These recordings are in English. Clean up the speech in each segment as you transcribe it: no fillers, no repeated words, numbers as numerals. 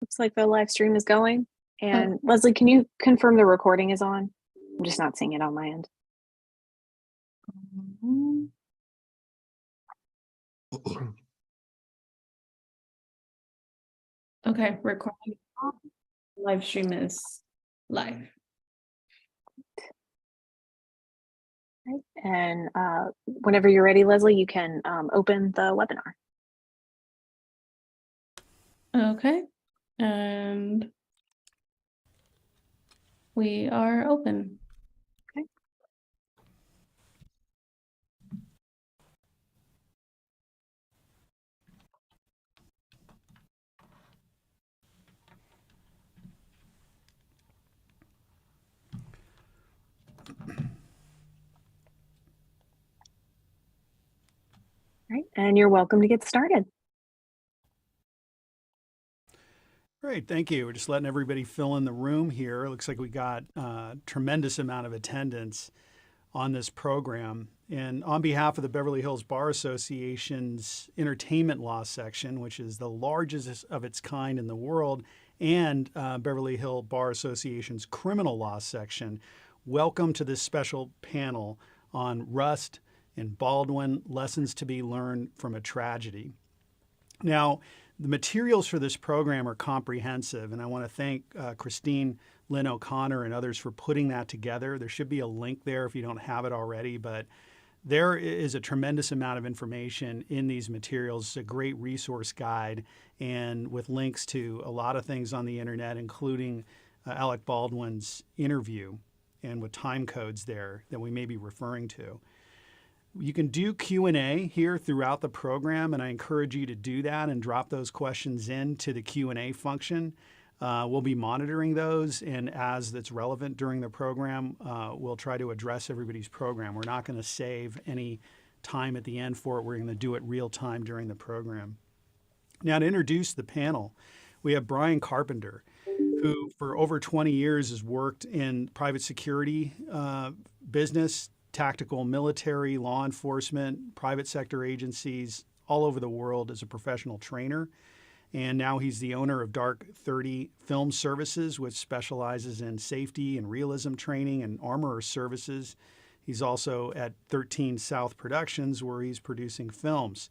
Looks like the live stream is going. Oh. And Leslie, can you confirm the recording is on? I'm just not seeing it on my end. Okay, recording. Live stream is live. Right. And whenever you're ready, Leslie, you can open the webinar. Okay, and we are open. Okay. Right, and you're welcome to get started. Great, thank you. We're just letting everybody fill in the room here. It looks like we got a tremendous amount of attendance on this program. And on behalf of the Beverly Hills Bar Association's Entertainment Law section, which is the largest of its kind in the world, and Beverly Hills Bar Association's Criminal Law section, welcome to this special panel on Rust and Baldwin, Lessons to be Learned from a Tragedy. Now, the materials for this program are comprehensive, and I want to thank Christine Lynn O'Connor and others for putting that together. There should be a link there if you don't have it already, but there is a tremendous amount of information in these materials. It's a great resource guide, and with links to a lot of things on the internet, including Alec Baldwin's interview, and with time codes there that we may be referring to. You can do Q&A here throughout the program, and I encourage you to do that and drop those questions into the Q&A function. We'll be monitoring those, and as that's relevant during the program, we'll try to address everybody's program. We're not going to save any time at the end for it. We're going to do it real time during the program. Now, to introduce the panel, we have Bryan Carpenter, who for over 20 years has worked in private security business, tactical military, law enforcement, private sector agencies all over the world as a professional trainer. And now he's the owner of Dark 30 Film Services, which specializes in safety and realism training and armorer services. He's also at 13 South Productions, where he's producing films.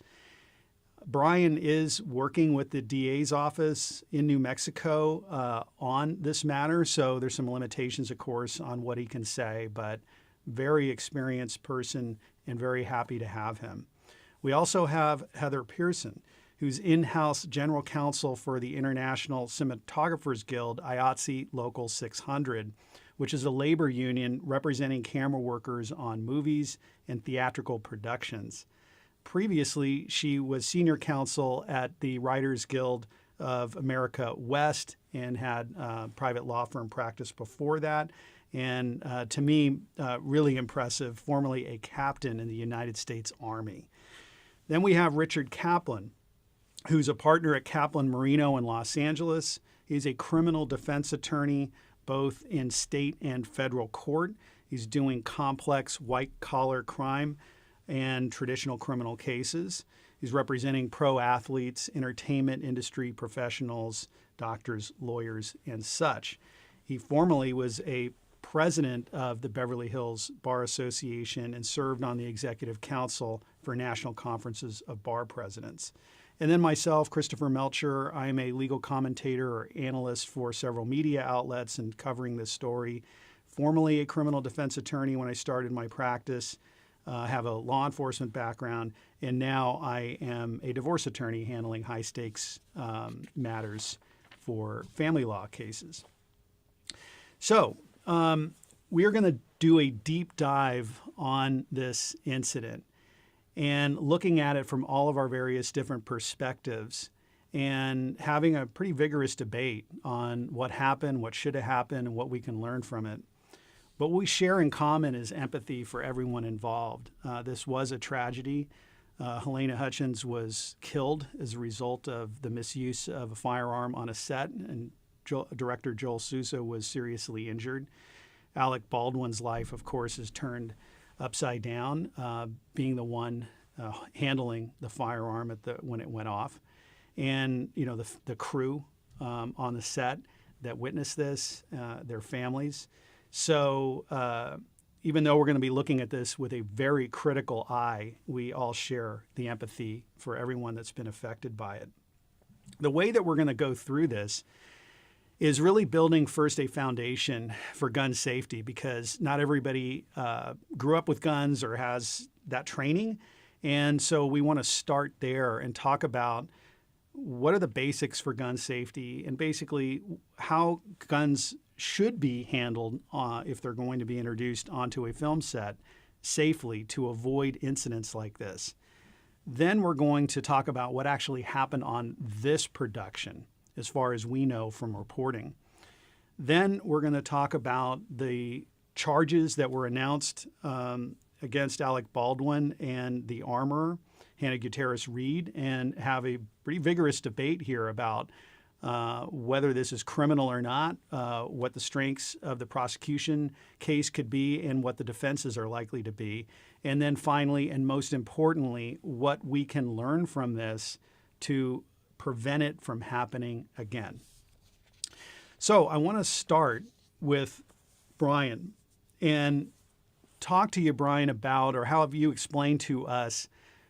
Bryan is working with the DA's office in New Mexico on this matter, so there's some limitations, of course, on what he can say, but very experienced person and very happy to have him. We also have Heather Pearson, who's in-house general counsel for the International Cinematographers Guild, IATSE Local 600, which is a labor union representing camera workers on movies and theatrical productions. Previously, she was senior counsel at the Writers Guild of America West and had private law firm practice before that. And to me, really impressive, formerly a captain in the United States Army. Then we have Richard Kaplan, who's a partner at Kaplan Marino in Los Angeles. He's a criminal defense attorney, both in state and federal court. He's doing complex white-collar crime and traditional criminal cases. He's representing pro athletes, entertainment industry professionals, doctors, lawyers, and such. He formerly was a president of the Beverly Hills Bar Association and served on the executive council for national conferences of bar presidents. And then myself, Christopher Melcher, I'm a legal commentator or analyst for several media outlets and covering this story. Formerly a criminal defense attorney when I started my practice, have a law enforcement background, and now I am a divorce attorney handling high stakes matters for family law cases. So, we are going to do a deep dive on this incident and looking at it from all of our various different perspectives and having a pretty vigorous debate on what happened, what should have happened, and what we can learn from it. But what we share in common is empathy for everyone involved. This was a tragedy. Halyna Hutchins was killed as a result of the misuse of a firearm on a set, and director Joel Sousa was seriously injured. Alec Baldwin's life, of course, is turned upside down, being the one handling the firearm when it went off. And, you know, the crew on the set that witnessed this, their families. So even though we're going to be looking at this with a very critical eye, we all share the empathy for everyone that's been affected by it. The way that we're going to go through this is really building first a foundation for gun safety, because not everybody grew up with guns or has that training. And so we want to start there and talk about what are the basics for gun safety and basically how guns should be handled if they're going to be introduced onto a film set safely to avoid incidents like this. Then we're going to talk about what actually happened on this production, as far as we know from reporting. Then we're going to talk about the charges that were announced against Alec Baldwin and the armorer, Hannah Gutierrez-Reed, and have a pretty vigorous debate here about whether this is criminal or not, what the strengths of the prosecution case could be, and what the defenses are likely to be. And then finally, and most importantly, what we can learn from this to prevent it from happening again. So I want to start with Bryan and talk to you, Bryan, about, or how have you explained to us,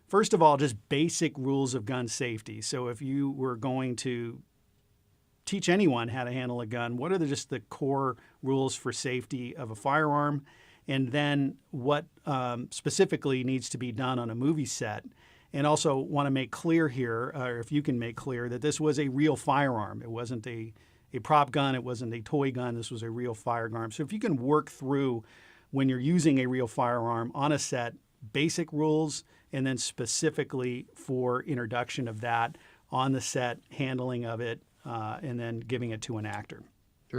first of all, just basic rules of gun safety. So if you were going to teach anyone how to handle a gun, what are just the core rules for safety of a firearm? And then what specifically needs to be done on a movie set? And also want to make clear here, or if you can make clear, that this was a real firearm. It wasn't a prop gun. It wasn't a toy gun. This was a real firearm. So if you can work through, when you're using a real firearm on a set, basic rules, and then specifically for introduction of that on the set, handling of it, and then giving it to an actor.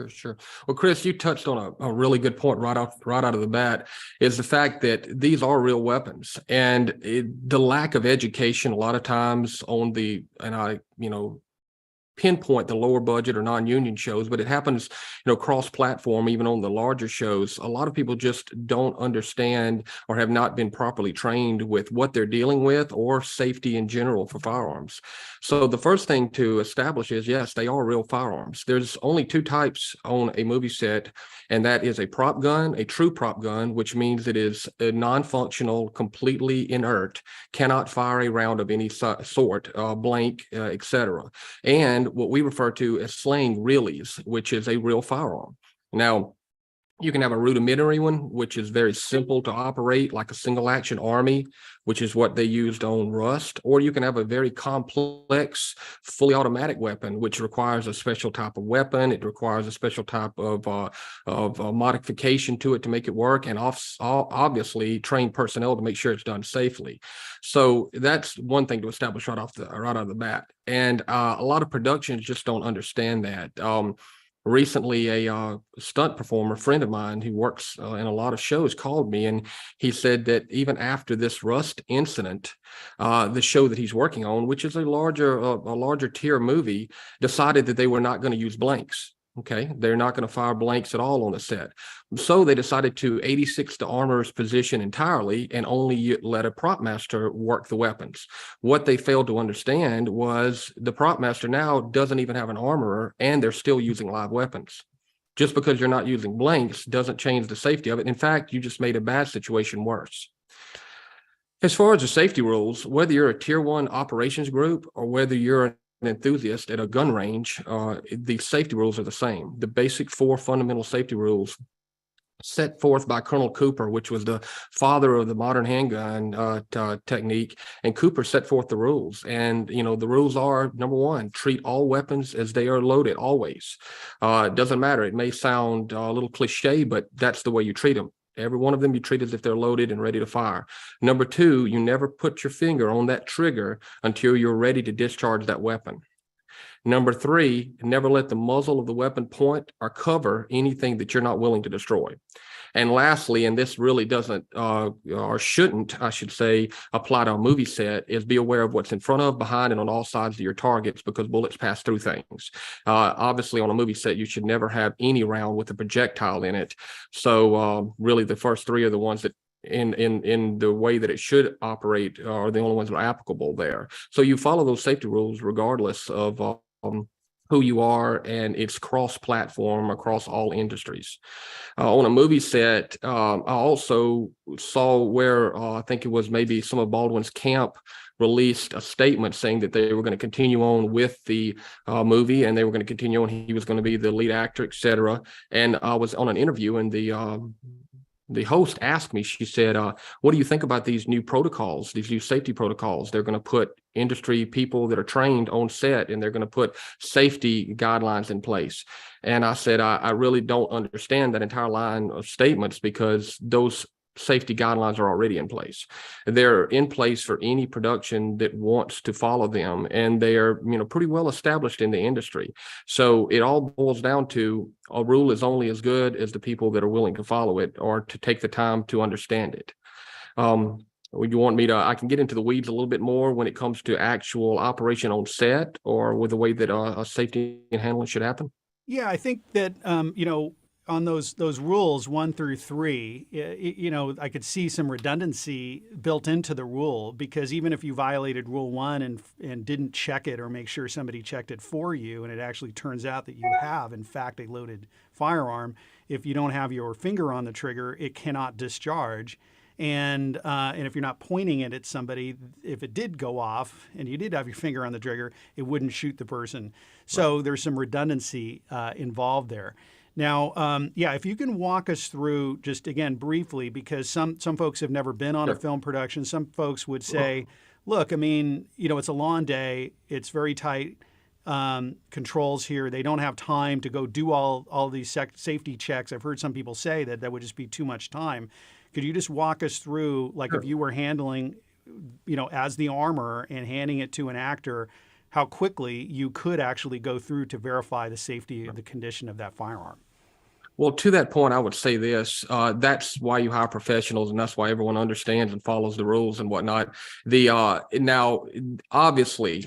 Sure. Well, Chris, you touched on a really good point right out of the bat, is the fact that these are real weapons, and the lack of education a lot of times on pinpoint the lower budget or non-union shows, but it happens, cross-platform, even on the larger shows. A lot of people just don't understand or have not been properly trained with what they're dealing with or safety in general for firearms. So the first thing to establish is, yes, they are real firearms. There's only two types on a movie set, and that is a prop gun, a true prop gun, which means it is a non-functional, completely inert, cannot fire a round of any sort, blank, etc. And what we refer to as sling reelies, which is a real firearm. Now, you can have a rudimentary one, which is very simple to operate, like a single action army, which is what they used on Rust, or you can have a very complex, fully automatic weapon, which requires a special type of weapon. It requires a special type of modification to it to make it work, and obviously trained personnel to make sure it's done safely. So that's one thing to establish right out of the bat. And a lot of productions just don't understand that. Recently, a stunt performer, friend of mine who works in a lot of shows, called me, and he said that even after this Rust incident, the show that he's working on, which is a larger tier movie, decided that they were not going to use blanks. Okay, they're not going to fire blanks at all on the set. So they decided to 86 the armorer's position entirely and only let a prop master work the weapons. What they failed to understand was the prop master now doesn't even have an armorer, and they're still using live weapons. Just because you're not using blanks doesn't change the safety of it. In fact, you just made a bad situation worse. As far as the safety rules, whether you're a tier 1 operations group or whether you're an enthusiast at a gun range, the safety rules are the same. The basic 4 fundamental safety rules set forth by Colonel Cooper, which was the father of the modern handgun technique, and Cooper set forth the rules. And the rules are, number 1, treat all weapons as they are loaded always. It doesn't matter. It may sound a little cliche, but that's the way you treat them. Every one of them you treat as if they're loaded and ready to fire. Number 2, you never put your finger on that trigger until you're ready to discharge that weapon. Number 3, never let the muzzle of the weapon point or cover anything that you're not willing to destroy. And lastly, and this really doesn't or shouldn't, I should say, apply to a movie set, is be aware of what's in front of, behind, and on all sides of your targets, because bullets pass through things. Obviously, on a movie set, you should never have any round with a projectile in it. So really, the first 3 are the ones that in the way that it should operate are the only ones that are applicable there. So you follow those safety rules regardless of who you are, and it's cross-platform across all industries. On a movie set, I also saw where I think it was maybe some of Baldwin's camp released a statement saying that they were going to continue on with the movie, and they were going to continue on. He was going to be the lead actor, etc. And I was on an interview, and the host asked me, she said, what do you think about these new protocols, these new safety protocols? They're going to put industry people that are trained on set, and they're going to put safety guidelines in place. And I said, I really don't understand that entire line of statements, because those safety guidelines are already in place. They're in place for any production that wants to follow them, and they are, pretty well established in the industry. So it all boils down to a rule is only as good as the people that are willing to follow it or to take the time to understand it. Would you want me to, I can get into the weeds a little bit more when it comes to actual operation on set, or with the way that a safety and handling should happen? Yeah, I think that, on those rules 1 through 3, I could see some redundancy built into the rule, because even if you violated rule 1 and didn't check it or make sure somebody checked it for you, and it actually turns out that you have, in fact, a loaded firearm, if you don't have your finger on the trigger, it cannot discharge. And if you're not pointing it at somebody, if it did go off and you did have your finger on the trigger, it wouldn't shoot the person. So there's some redundancy involved there. Now, if you can walk us through just, again, briefly, because some folks have never been on a film production. Some folks would say, look, it's a long day. It's very tight controls here. They don't have time to go do all these safety checks. I've heard some people say that would just be too much time. Could you just walk us through, like, if you were handling, as the armorer and handing it to an actor, how quickly you could actually go through to verify the safety of the condition of that firearm? Well, to that point, I would say this, that's why you hire professionals, and that's why everyone understands and follows the rules and whatnot. Now, obviously,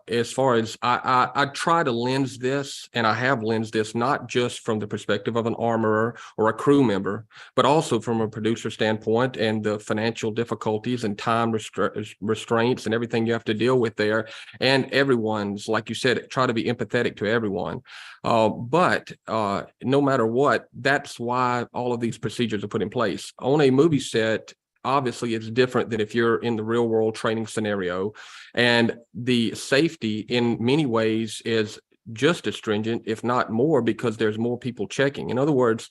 as far as I try to lens this, and I have lensed this, not just from the perspective of an armorer or a crew member, but also from a producer standpoint, and the financial difficulties and time restraints and everything you have to deal with there. And everyone's, like you said, try to be empathetic to everyone. But no matter what, that's why all of these procedures are put in place. On a movie set, obviously it's different than if you're in the real world training scenario, and the safety in many ways is just as stringent, if not more, because there's more people checking. In other words,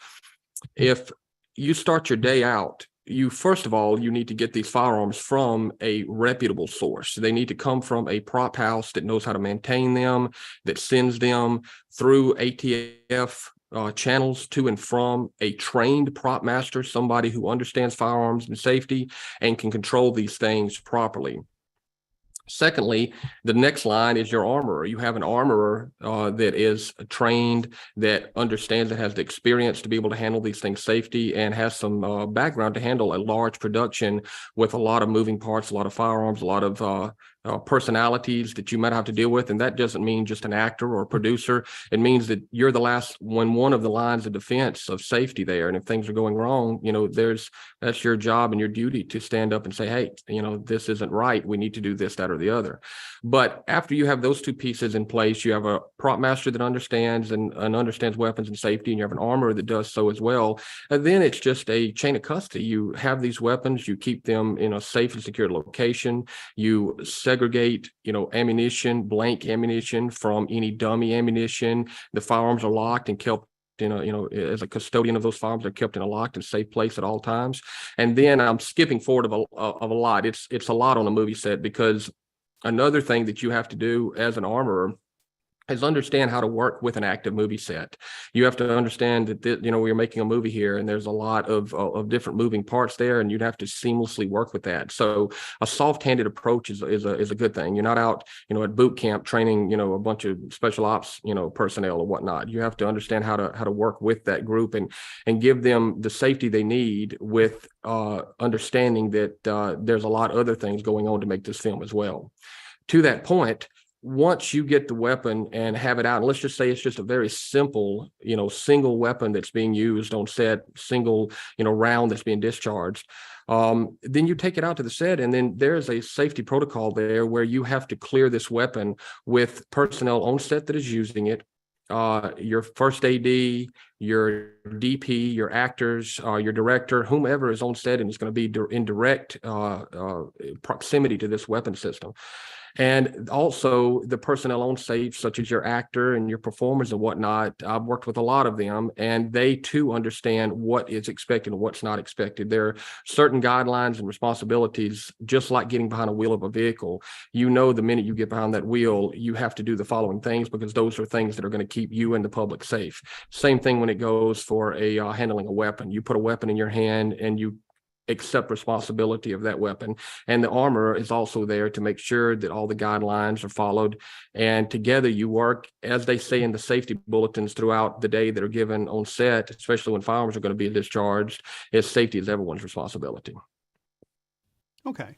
if you start your day out, first of all, you need to get these firearms from a reputable source. They need to come from a prop house that knows how to maintain them, that sends them through ATF channels to and from a trained prop master, somebody who understands firearms and safety and can control these things properly. Secondly, the next line is your armorer. You have an armorer that is trained, that understands and has the experience to be able to handle these things safety, and has some background to handle a large production with a lot of moving parts, a lot of firearms, a lot of personalities that you might have to deal with. And that doesn't mean just an actor or a producer. It means that you're the last one of the lines of defense of safety there. And if things are going wrong, that's your job and your duty to stand up and say, hey, this isn't right. We need to do this, that, or the other. But after you have those two pieces in place, you have a prop master that understands and understands weapons and safety, and you have an armorer that does so as well. And then it's just a chain of custody. You have these weapons, you keep them in a safe and secure location. You segregate, ammunition, blank ammunition from any dummy ammunition. The firearms are locked and kept as a custodian of those firearms, they're kept in a locked and safe place at all times. And then I'm skipping forward of a lot. It's a lot on a movie set, because another thing that you have to do as an armorer is understand how to work with an active movie set. You have to understand that we're making a movie here, and there's a lot of different moving parts there, and you'd have to seamlessly work with that. So a soft-handed approach is a good thing. You're not out at boot camp training a bunch of special ops personnel or whatnot. You have to understand how to work with that group and give them the safety they need, with understanding that there's a lot of other things going on to make this film as well. To that point, once you get the weapon and have it out, and let's just say it's just a very simple, single weapon that's being used on set, single, round that's being discharged. Then you take it out to the set, and then there's a safety protocol there where you have to clear this weapon with personnel on set that is using it, your first AD, your DP, your actors, your director, whomever is on set and is going to be in direct proximity to this weapon system. And also the personnel on set, such as your actor and your performers and whatnot. I've worked with a lot of them, and they too understand what is expected and what's not expected. There are certain guidelines and responsibilities, just like getting behind a wheel of a vehicle. You know, the minute you get behind that wheel, you have to do the following things, because those are things that are going to keep you and the public safe. Same thing when it goes for a handling a weapon. You put a weapon in your hand and you accept responsibility of that weapon. And the armorer is also there to make sure that all the guidelines are followed. And together you work, as they say in the safety bulletins throughout the day that are given on set, especially when firearms are going to be discharged, is safety is everyone's responsibility. Okay.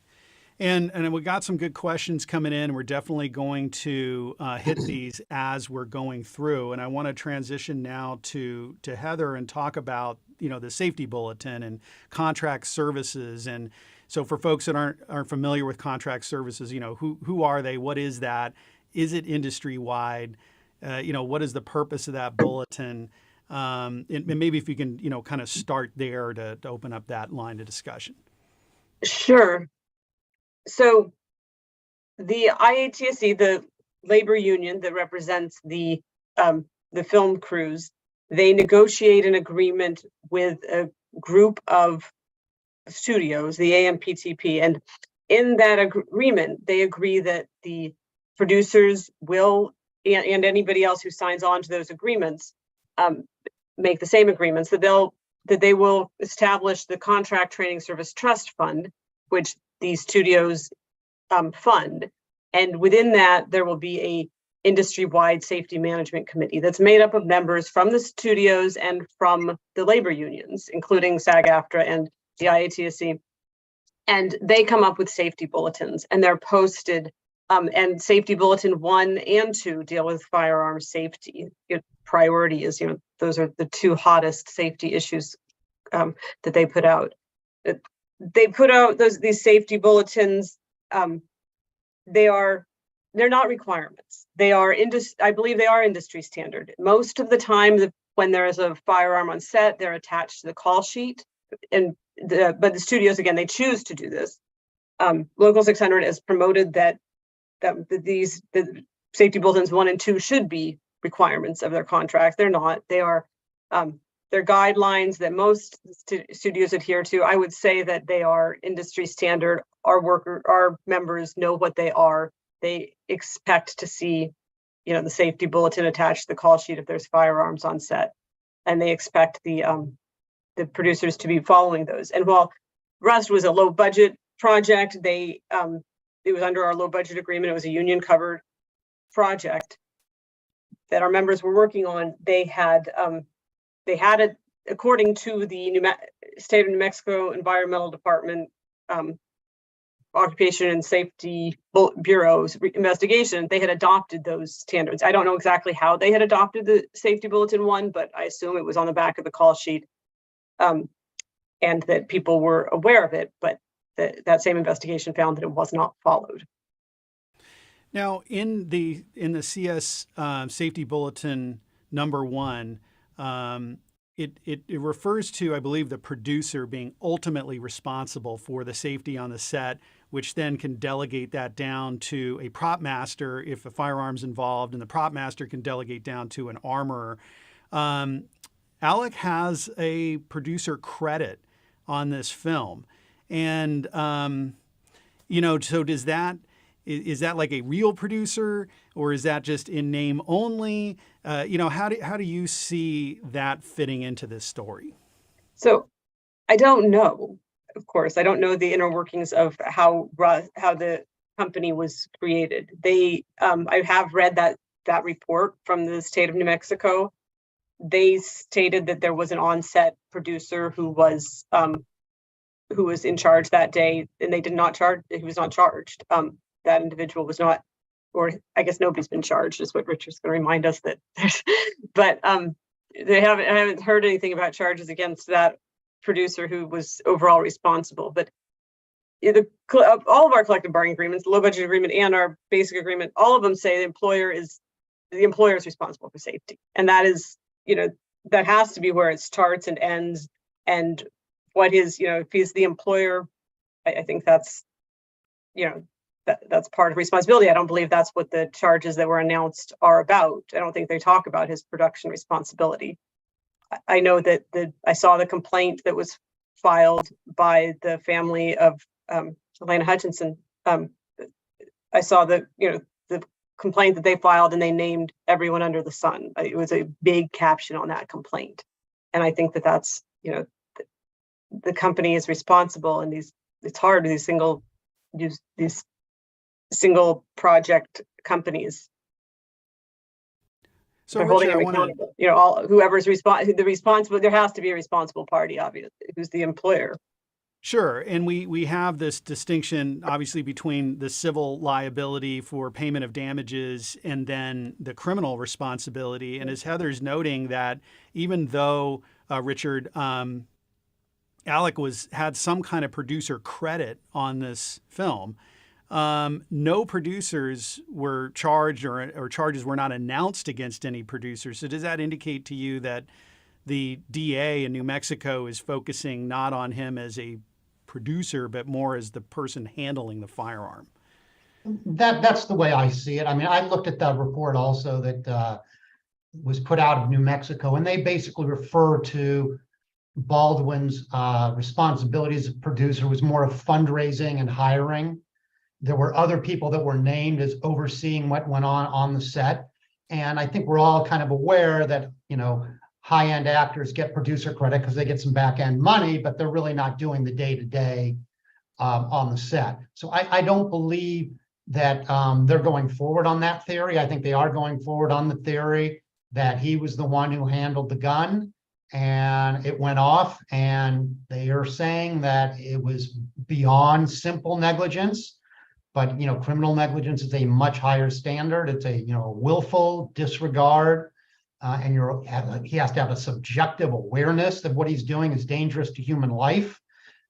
And we got some good questions coming in. We're definitely going to hit these as we're going through. And I want to transition now to Heather and talk about, you know, the safety bulletin and contract services. And so for folks that aren't familiar with contract services, you know, who are they? What is that? Is it industry wide? You know, what is the purpose of that bulletin? And maybe if you can, you know, kind of start there to open up that line of discussion. Sure. So the IATSE, the labor union that represents the film crews, they negotiate an agreement with a group of studios, the AMPTP, and in that agreement, they agree that the producers will, and anybody else who signs on to those agreements, make the same agreements, that they will establish the Contract Training Service Trust Fund, which these studios fund. And within that, there will be a industry-wide safety management committee that's made up of members from the studios and from the labor unions, including SAG-AFTRA and the IATSE. And they come up with safety bulletins, and they're posted. And safety bulletin 1 and 2 deal with firearm safety. Priority is, you know, those are the two hottest safety issues that they put out. They put out these safety bulletins. They're not requirements. They are I believe they are industry standard. Most of the time, when there is a firearm on set, they're attached to the call sheet. But the studios, again, they choose to do this. Local 600 has promoted that the safety bulletins 1 and 2 should be requirements of their contract. They're not. They are. They're guidelines that most studios adhere to. I would say that they are industry standard. Our members know what they are. They expect to see, you know, the safety bulletin attached to the call sheet if there's firearms on set, and they expect the producers to be following those. And while Rust was a low budget project, it was under our low budget agreement. It was a union covered project that our members were working on. They had it, according to the State of New Mexico Environmental Department Occupation and Safety Bureau's investigation, they had adopted those standards. I don't know exactly how they had adopted the safety bulletin 1, but I assume it was on the back of the call sheet, and that people were aware of it, but that same investigation found that it was not followed. Now, in the CS safety bulletin number 1, it refers to, I believe, the producer being ultimately responsible for the safety on the set, which then can delegate that down to a prop master if a firearm's involved, and the prop master can delegate down to an armorer. Alec has a producer credit on this film. And, you know, so is that like a real producer, or is that just in name only? You know, how do you see that fitting into this story? So I don't know. Of course, I don't know the inner workings of how the company was created. I have read that report from the state of New Mexico. They stated that there was an on-set producer who was in charge that day, and they did not charge. He was not charged. That individual was not, or I guess nobody's been charged, is what Richard's going to remind us that. But I haven't heard anything about charges against that producer who was overall responsible. But all of our collective bargaining agreements, the low budget agreement and our basic agreement, all of them say the employer is responsible for safety. And that is, that has to be where it starts and ends. And what is, if he's the employer, I think that's, that's part of responsibility. I don't believe that's what the charges that were announced are about. I don't think they talk about his production responsibility. I know that I saw the complaint that was filed by the family of Halyna Hutchins. I saw the complaint that they filed, and they named everyone under the sun. It was a big caption on that complaint. And I think that that's, the company is responsible, and it's hard, these single project companies. So are holding Richard, them accountable. Whoever's responsible, there has to be a responsible party, obviously, who's the employer. Sure. And we have this distinction, obviously, between the civil liability for payment of damages and then the criminal responsibility. And as Heather's noting that even though, Richard, Alec had some kind of producer credit on this film, no producers were charged or charges were not announced against any producers. So does that indicate to you that the DA in New Mexico is focusing not on him as a producer, but more as the person handling the firearm? That's the way I see it. I mean, I looked at that report also that was put out of New Mexico, and they basically refer to Baldwin's responsibility as a producer was more of fundraising and hiring. There were other people that were named as overseeing what went on the set. And I think we're all kind of aware that, high-end actors get producer credit because they get some back-end money, but they're really not doing the day-to-day on the set. So I don't believe that they're going forward on that theory. I think they are going forward on the theory that he was the one who handled the gun and it went off, and they are saying that it was beyond simple negligence. But criminal negligence is a much higher standard. It's a willful disregard, and he has to have a subjective awareness that what he's doing is dangerous to human life.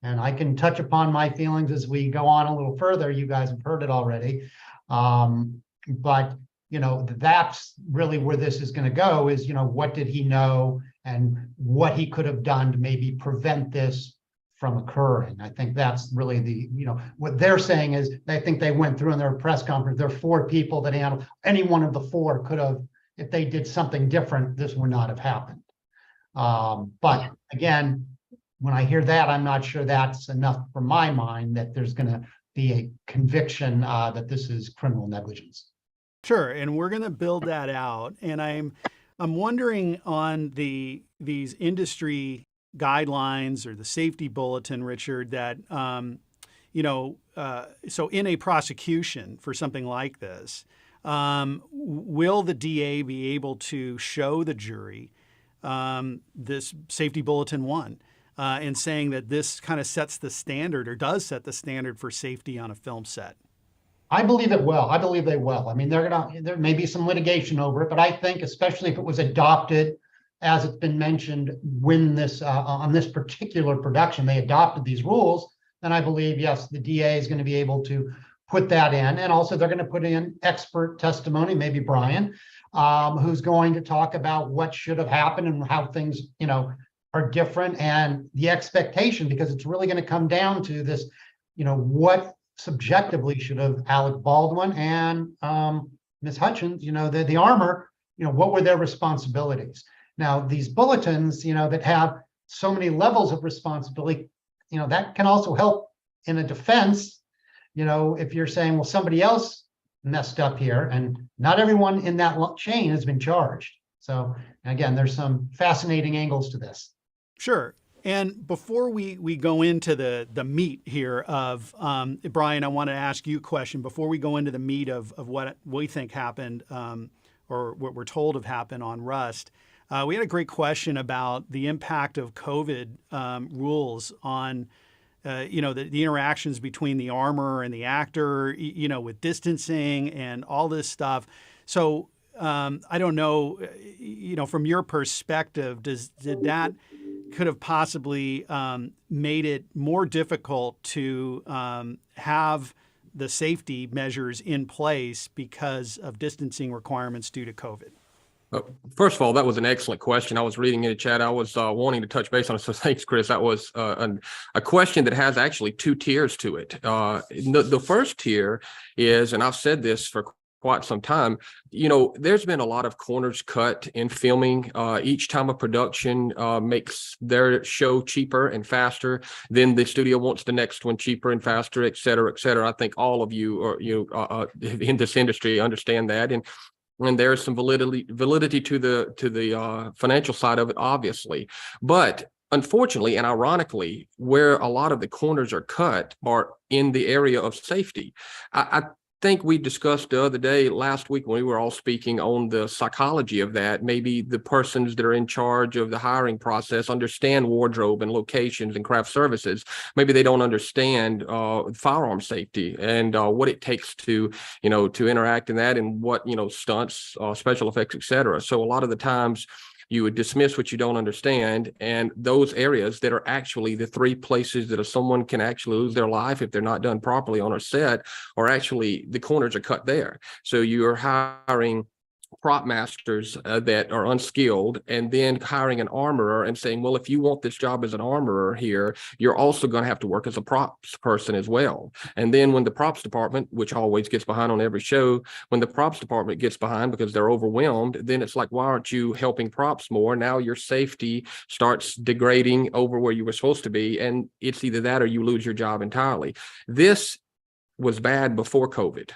And I can touch upon my feelings as we go on a little further. You guys have heard it already, but that's really where this is going to go. Is what did he know and what he could have done to maybe prevent this from occurring. I think that's really what they're saying is I think they went through in their press conference. There are 4 people that handled. Any one of the 4 could have, if they did something different, this would not have happened. But again, when I hear that, I'm not sure that's enough for my mind that there's going to be a conviction that this is criminal negligence. Sure, and we're going to build that out. And I'm wondering on these industry guidelines or the safety bulletin, Richard, that, so in a prosecution for something like this, will the DA be able to show the jury this safety bulletin 1 and saying that this kind of sets the standard or does set the standard for safety on a film set? I believe it will. I believe they will. I mean, there may be some litigation over it, but I think especially if it was adopted, as it's been mentioned, when this on this particular production, they adopted these rules, then I believe, yes, the DA is going to be able to put that in. And also they're going to put in expert testimony, maybe Bryan, who's going to talk about what should have happened and how things, are different and the expectation, because it's really going to come down to this, what subjectively should have Alec Baldwin and Ms. Hutchins, the armor, what were their responsibilities? Now, these bulletins, that have so many levels of responsibility, that can also help in a defense, if you're saying, well, somebody else messed up here, and not everyone in that chain has been charged. So again, there's some fascinating angles to this. Sure. And before we go into the meat here of, Bryan, I want to ask you a question before we go into the meat of what we think happened or what we're told have happened on Rust. We had a great question about the impact of COVID rules on, the interactions between the armor and the actor, with distancing and all this stuff. So I don't know, from your perspective, did that could have possibly made it more difficult to have the safety measures in place because of distancing requirements due to COVID? First of all, that was an excellent question. I was reading in the chat. I was wanting to touch base on it. So thanks, Chris. That was a question that has actually two tiers to it. The first tier is, and I've said this for quite some time, there's been a lot of corners cut in filming. Each time a production makes their show cheaper and faster, then the studio wants the next one cheaper and faster, et cetera, et cetera. I think all of you are in this industry understand that. And there's some validity to the financial side of it, obviously. But unfortunately and ironically, where a lot of the corners are cut are in the area of safety. I think we discussed the other day, last week, when we were all speaking on the psychology of that. Maybe the persons that are in charge of the hiring process understand wardrobe and locations and craft services. Maybe they don't understand firearm safety and what it takes to interact in that, and what, stunts, special effects, et cetera. So a lot of the times you would dismiss what you don't understand, and those areas that are actually the three places that someone can actually lose their life if they're not done properly on a set, are actually the corners are cut there. So you're hiring prop masters that are unskilled, and then hiring an armorer and saying, well, if you want this job as an armorer here, you're also going to have to work as a props person as well. And then when the props department, which always gets behind on every show, when the props department gets behind because they're overwhelmed, then it's like, why aren't you helping props more? Now your safety starts degrading over where you were supposed to be, and it's either that or you lose your job entirely. This was bad before COVID.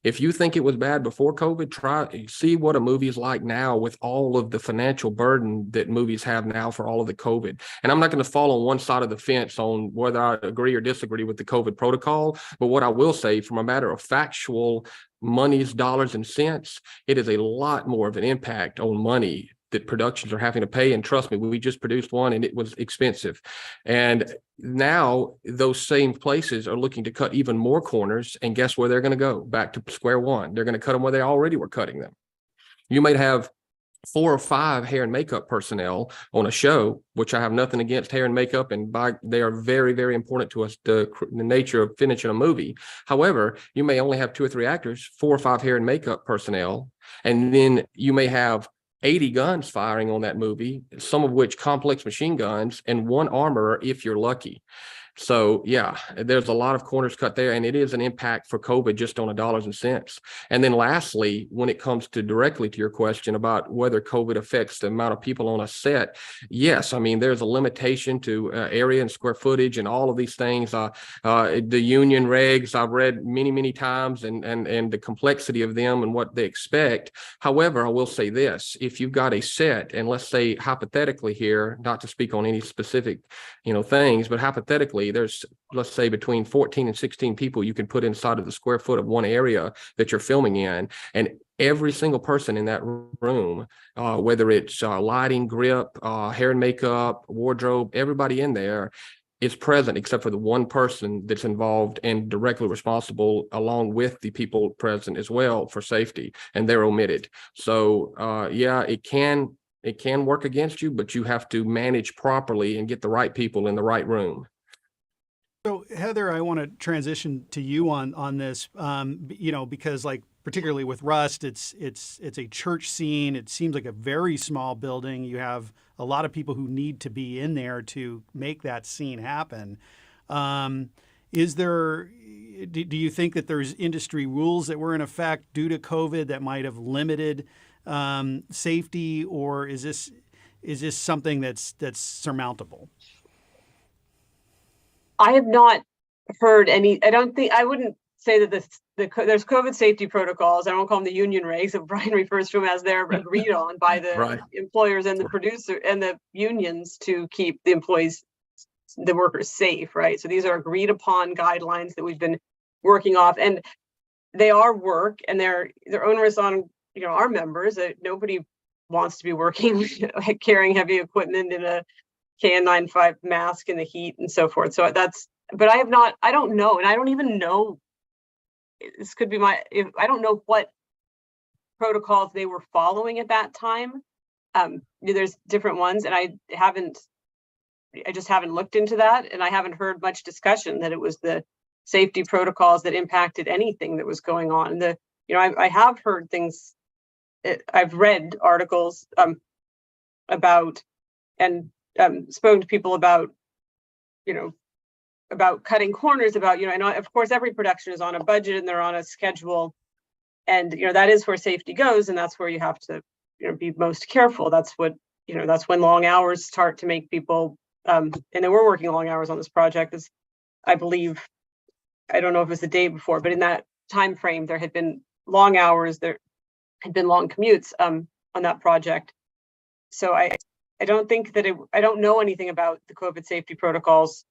If you think it was bad before COVID, see what a movie is like now with all of the financial burden that movies have now for all of the COVID. And I'm not going to fall on one side of the fence on whether I agree or disagree with the COVID protocol. But what I will say, from a matter of factual monies, dollars and cents, it is a lot more of an impact on money that productions are having to pay. And trust me, we just produced one and it was expensive. And now those same places are looking to cut even more corners. And guess where they're going to go? Back to square one. They're going to cut them where they already were cutting them. You might have 4 or 5 hair and makeup personnel on a show, which I have nothing against hair and makeup, and they are very, very important to us, the nature of finishing a movie. However, you may only have 2 or 3 actors, 4 or 5 hair and makeup personnel, and then you may have 80 guns firing on that movie, some of which complex machine guns, and 1 armorer if you're lucky. So yeah, there's a lot of corners cut there, and it is an impact for COVID just on the dollars and cents. And then lastly, when it comes to directly to your question about whether COVID affects the amount of people on a set, yes, I mean, there's a limitation to area and square footage and all of these things. The union regs I've read many, many times, and the complexity of them and what they expect. However, I will say this: if you've got a set, and let's say hypothetically here, not to speak on any specific things, but hypothetically, there's, let's say, between 14 and 16 people you can put inside of the square foot of one area that you're filming in, and every single person in that room, whether it's lighting, grip, hair and makeup, wardrobe, everybody in there is present except for the one person that's involved and directly responsible, along with the people present as well, for safety, and they're omitted. So yeah, it can work against you, but you have to manage properly and get the right people in the right room. So Heather, I want to transition to you on this, because like particularly with Rust, it's a church scene. It seems like a very small building. You have a lot of people who need to be in there to make that scene happen. Do you think that there's industry rules that were in effect due to COVID that might have limited safety, or is this something that's surmountable? I have not heard any. I wouldn't say that there's COVID safety protocols. I don't call them the union regs that Bryan refers to them as. They're agreed on by the right. employers and the producer and the unions to keep the employees, the workers, safe, right? So these are agreed upon guidelines that we've been working off, and they are work, and they're onerous on our members. That nobody wants to be working carrying heavy equipment in a KN95 mask in the heat and so forth. So but I don't know. And I don't even know, this could be I don't know what protocols they were following at that time. There's different ones, and I haven't I just haven't looked into that, and I haven't heard much discussion that it was the safety protocols that impacted anything that was going on. I have heard things, I've read articles about and spoken to people about, about cutting corners, about, I know, of course, every production is on a budget and they're on a schedule, and, that is where safety goes, and that's where you have to, be most careful. That's what, that's when long hours start to make people, and they were working long hours on this project, as I believe, I don't know if it was the day before, but in that time frame, there had been long hours, there had been long commutes on that project. So I don't think that I don't know anything about the COVID safety protocols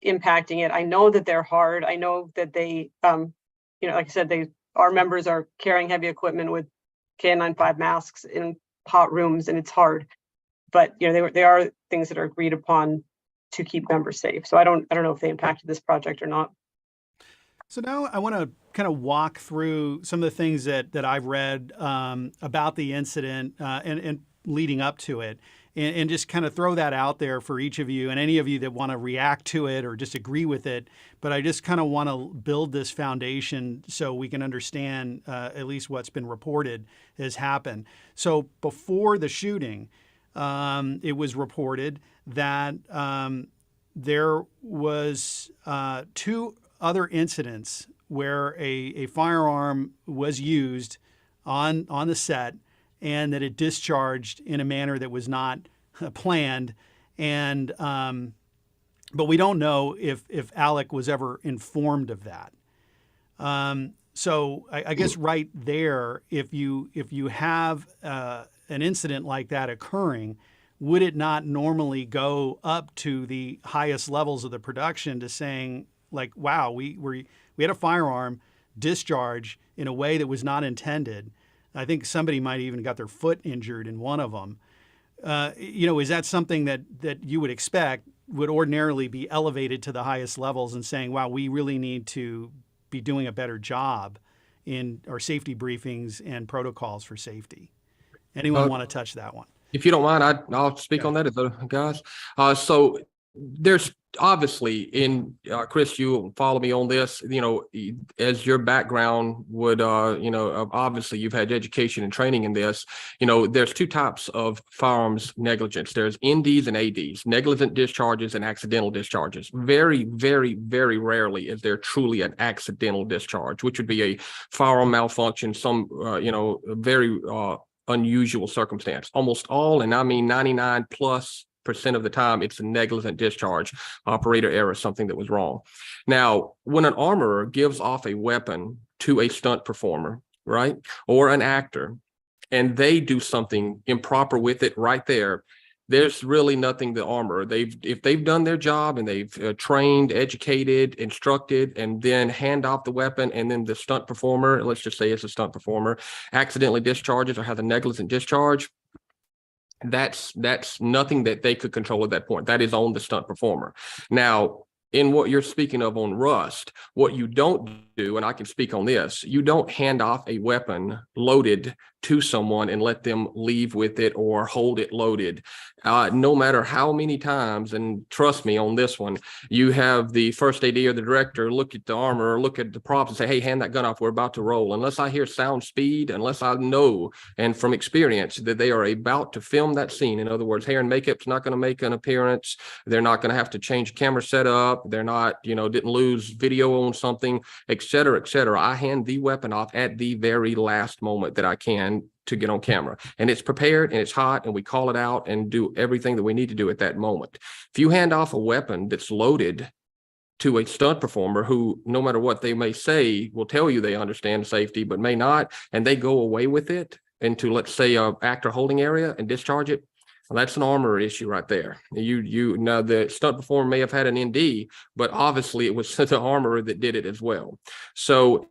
impacting it. I know that they're hard. I know that they, like I said, our members are carrying heavy equipment with KN95 masks in hot rooms, and it's hard. But they are things that are agreed upon to keep members safe. So I don't know if they impacted this project or not. So now I want to kind of walk through some of the things that I've read about the incident and leading up to it, and just kind of throw that out there for each of you and any of you that want to react to it or disagree with it. But I just kind of want to build this foundation so we can understand at least what's been reported has happened. So before the shooting, it was reported that there was 2 other incidents where a firearm was used on the set, and that it discharged in a manner that was not planned. And but we don't know if Alec was ever informed of that. So I guess right there, if you have an incident like that occurring, would it not normally go up to the highest levels of the production to saying, like, wow, we had a firearm discharge in a way that was not intended? I think somebody might even got their foot injured in one of them. Is that something that you would expect would ordinarily be elevated to the highest levels and saying, wow, we really need to be doing a better job in our safety briefings and protocols for safety? Anyone want to touch that one? If you don't mind, I'll speak on that, guys. So there's obviously Chris, you follow me on this, as your background would, obviously you've had education and training in this, there's 2 types of firearms negligence. There's NDs and ADs, negligent discharges and accidental discharges. Very, very, very rarely is there truly an accidental discharge, which would be a firearm malfunction, some, very unusual circumstance. Almost all, and I mean 99+% of the time, it's a negligent discharge, operator error, something that was wrong. Now, when an armorer gives off a weapon to a stunt performer, right, or an actor, and they do something improper with it right there, there's really nothing the armorer, if they've done their job and they've trained, educated, instructed, and then hand off the weapon, and then the stunt performer, let's just say it's a stunt performer, accidentally discharges or has a negligent discharge, that's nothing that they could control at that point. That is on the stunt performer. Now, in what you're speaking of on Rust, what you don't do, and I can speak on this, you don't hand off a weapon loaded to someone and let them leave with it or hold it loaded. No matter how many times, and trust me on this one, you have the first AD or the director look at the armor, look at the props and say, hey, hand that gun off, we're about to roll. Unless I hear sound speed, unless I know, and from experience, that they are about to film that scene. In other words, hair and makeup's not going to make an appearance. They're not going to have to change camera setup. They're not, didn't lose video on something, et cetera, et cetera. I hand the weapon off at the very last moment that I can to get on camera, and it's prepared and it's hot, and we call it out and do everything that we need to do at that moment. If you hand off a weapon that's loaded to a stunt performer who, no matter what they may say, will tell you they understand safety, but may not, and they go away with it into, let's say, a actor holding area and discharge it, well, that's an armor issue right there. Now the stunt performer may have had an ND, but obviously it was the armorer that did it as well. So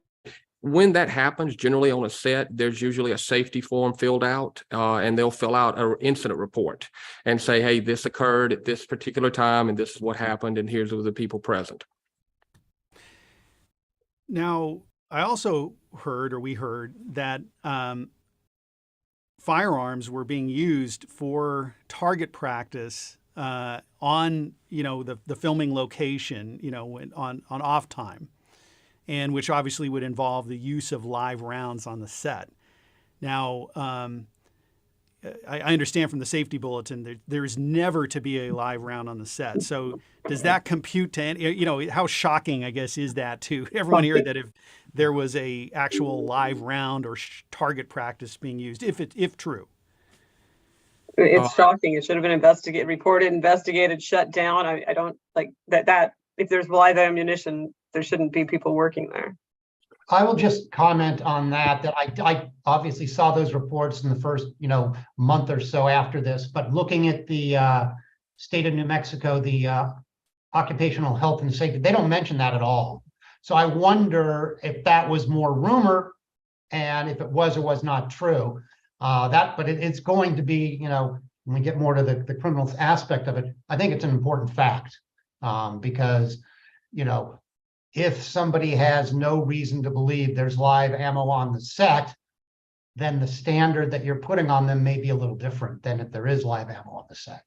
when that happens, generally on a set, there's usually a safety form filled out, and they'll fill out an incident report and say, hey, this occurred at this particular time, and this is what happened, and here's the people present. Now, I also we heard that firearms were being used for target practice on, the filming location, on off time, and which obviously would involve the use of live rounds on the set. Now, I understand from the safety bulletin that there is never to be a live round on the set. So does that compute to, how shocking, I guess, is that to everyone here that if there was a actual live round or target practice being used, if true? It's shocking. It should have been reported, investigated, shut down. I don't like that if there's live ammunition, there shouldn't be people working there. I will just comment on that I obviously saw those reports in the first, month or so after this, but looking at the state of New Mexico, the occupational health and safety, they don't mention that at all. So I wonder if that was more rumor and if it was or was not true. But it's going to be, when we get more to the criminal aspect of it, I think it's an important fact because, if somebody has no reason to believe there's live ammo on the set, then the standard that you're putting on them may be a little different than if there is live ammo on the set.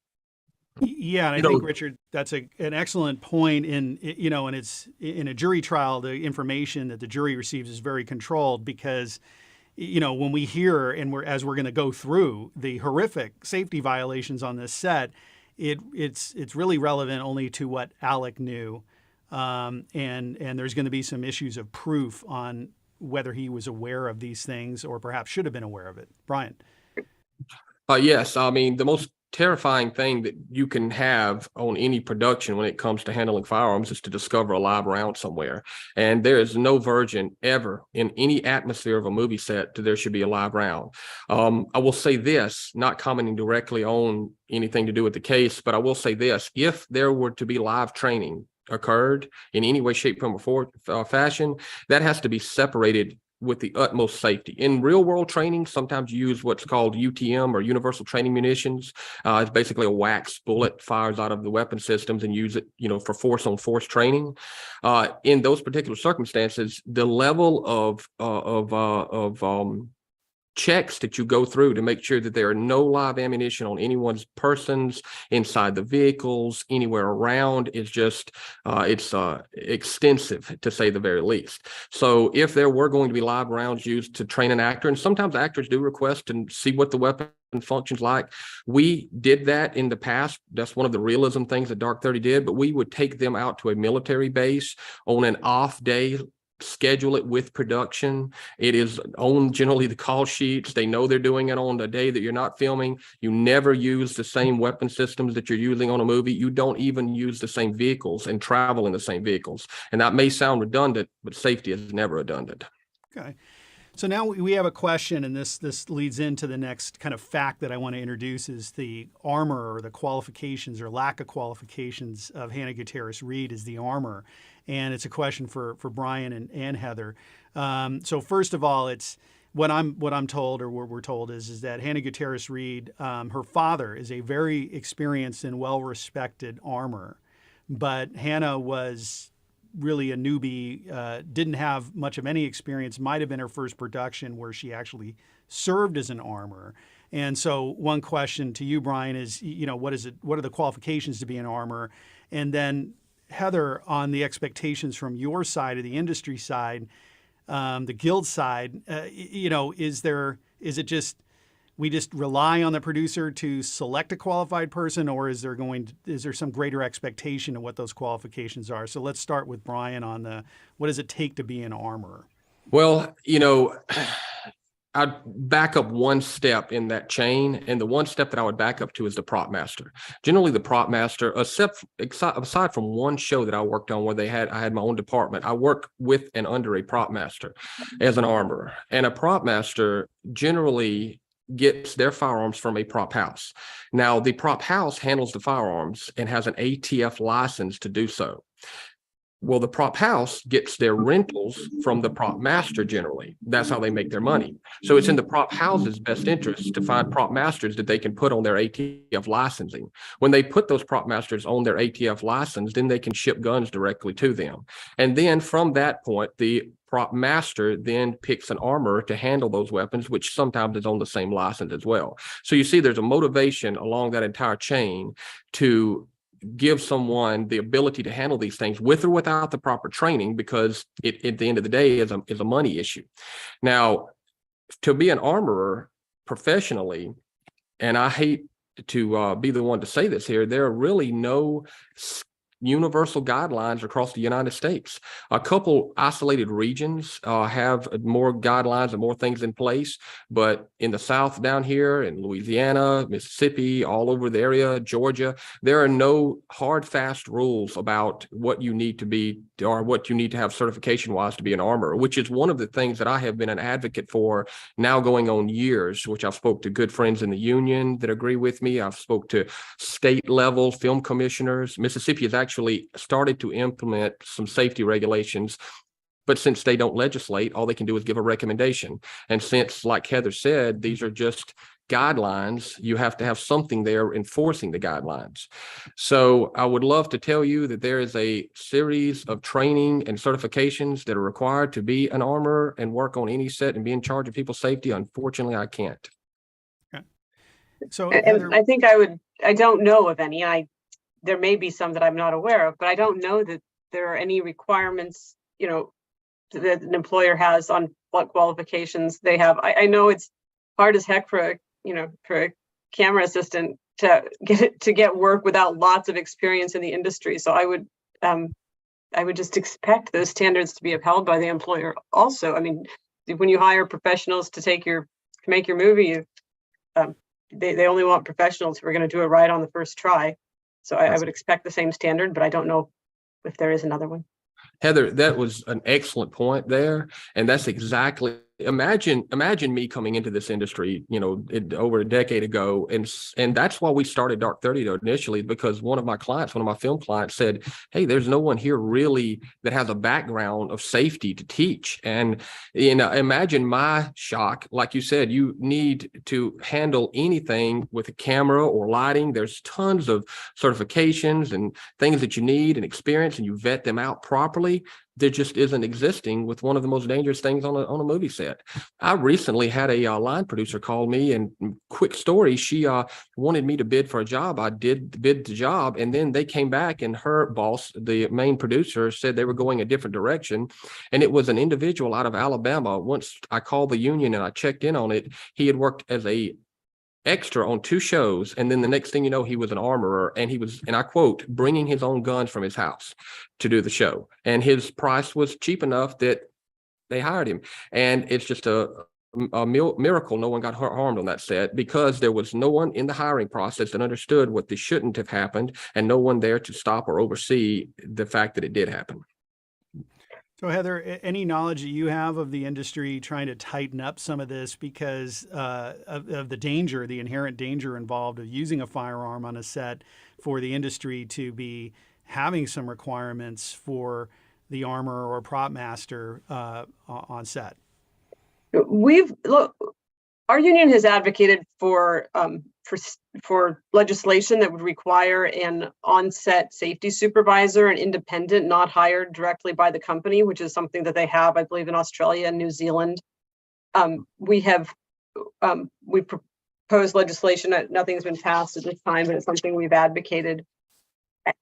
Yeah, and I think, Richard, that's an excellent point. And it's in a jury trial, the information that the jury receives is very controlled because, when we hear and as we're going to go through the horrific safety violations on this set, it's really relevant only to what Alec knew. And there's going to be some issues of proof on whether he was aware of these things or perhaps should have been aware of it. Bryan. Yes, I mean, the most terrifying thing that you can have on any production when it comes to handling firearms is to discover a live round somewhere. And there is no virgin ever in any atmosphere of a movie set that there should be a live round. I will say this, not commenting directly on anything to do with the case, but I will say this, if there were to be live training occurred in any way, shape, form, or fashion, that has to be separated with the utmost safety. In real world training, sometimes you use what's called UTM or universal training munitions. It's basically a wax bullet fires out of the weapon systems and use it, for force on force training. In those particular circumstances, the level of checks that you go through to make sure that there are no live ammunition on anyone's persons, inside the vehicles, anywhere around is just, it's extensive to say the very least. So if there were going to be live rounds used to train an actor, and sometimes actors do request and see what the weapon functions like. We did that in the past. That's one of the realism things that Dark 30 did, but we would take them out to a military base on an off day, schedule it with production. It is on generally the call sheets. They know they're doing it on the day that you're not filming. You never use the same weapon systems that you're using on a movie. You don't even use the same vehicles and travel in the same vehicles. And that may sound redundant, but safety is never redundant. Okay. So now we have a question, and this leads into the next kind of fact that I want to introduce is the armor or the qualifications or lack of qualifications of Hannah Gutierrez-Reed as the armor. And it's a question for Bryan and Heather. So first of all, it's what I'm told, or what we're told is that Hannah Gutierrez-Reed, her father is a very experienced and well-respected armorer, but Hannah was really a newbie, didn't have much of any experience, might have been her first production where she actually served as an armorer. And so one question to you, Bryan, is, what are the qualifications to be an armorer? And then Heather, on the expectations from your side of the industry side, the guild side, is it just, we just rely on the producer to select a qualified person, or is there some greater expectation of what those qualifications are? So let's start with Bryan on what does it take to be an armorer? Well, I'd back up one step in that chain, and the one step that I would back up to is the prop master. Generally, the prop master, aside from one show that I worked on where I had my own department, I worked with and under a prop master as an armorer. And a prop master generally gets their firearms from a prop house. Now, the prop house handles the firearms and has an ATF license to do so. Well, the prop house gets their rentals from the prop master generally. That's how they make their money. So it's in the prop house's best interest to find prop masters that they can put on their ATF licensing. When they put those prop masters on their ATF license, then they can ship guns directly to them. And then from that point, the prop master then picks an armorer to handle those weapons, which sometimes is on the same license as well. So you see there's a motivation along that entire chain to give someone the ability to handle these things with or without the proper training, because it, at the end of the day, is a money issue. Now, to be an armorer professionally, and I hate to be the one to say this here, there are really no universal guidelines across the United States. A couple isolated regions have more guidelines and more things in place, but in the South down here in Louisiana, Mississippi, all over the area, Georgia, there are no hard, fast rules about what you need to be or what you need to have certification wise to be an armorer, which is one of the things that I have been an advocate for now going on years, which I've spoke to good friends in the union that agree with me. I've spoke to state level film commissioners. Mississippi has actually started to implement some safety regulations, but since they don't legislate, all they can do is give a recommendation. And since, like Heather said, these are just guidelines, you have to have something there enforcing the guidelines. So I would love to tell you that there is a series of training and certifications that are required to be an armorer and work on any set and be in charge of people's safety. Unfortunately, I can't. Okay. So and I think I don't know of any. There may be some that I'm not aware of, but I don't know that there are any requirements, that an employer has on what qualifications they have. I know it's hard as heck for a camera assistant to get work without lots of experience in the industry. So I would just expect those standards to be upheld by the employer also. I mean, when you hire professionals to make your movie, they only want professionals who are going to do it right on the first try. So I would expect the same standard, but I don't know if there is another one. Heather, that was an excellent point there. And that's exactly, imagine me coming into this industry, over a decade ago. And that's why we started Dark 30 initially, because one of my film clients said, hey, there's no one here really that has a background of safety to teach. And, imagine my shock. Like you said, you need to handle anything with a camera or lighting. There's tons of certifications and things that you need and experience, and you vet them out properly. There just isn't existing with one of the most dangerous things on a movie set. I recently had a line producer call me, and quick story, she wanted me to bid for a job. I did bid the job, and then they came back and her boss, the main producer, said they were going a different direction. And it was an individual out of Alabama. Once I called the union and I checked in on it, he had worked as a extra on 2 shows, and then the next thing you know, he was an armorer, and he was, and I quote, bringing his own guns from his house to do the show, and his price was cheap enough that they hired him. And it's just a miracle no one got harmed on that set, because there was no one in the hiring process that understood what this shouldn't have happened, and no one there to stop or oversee the fact that it did happen. So Heather, any knowledge that you have of the industry trying to tighten up some of this because of the inherent danger involved of using a firearm on a set, for the industry to be having some requirements for the armorer or prop master on set? Our union has advocated for legislation that would require an on-set safety supervisor, an independent, not hired directly by the company, which is something that they have, I believe, in Australia and New Zealand. We proposed legislation that nothing's been passed at this time, but it's something we've advocated.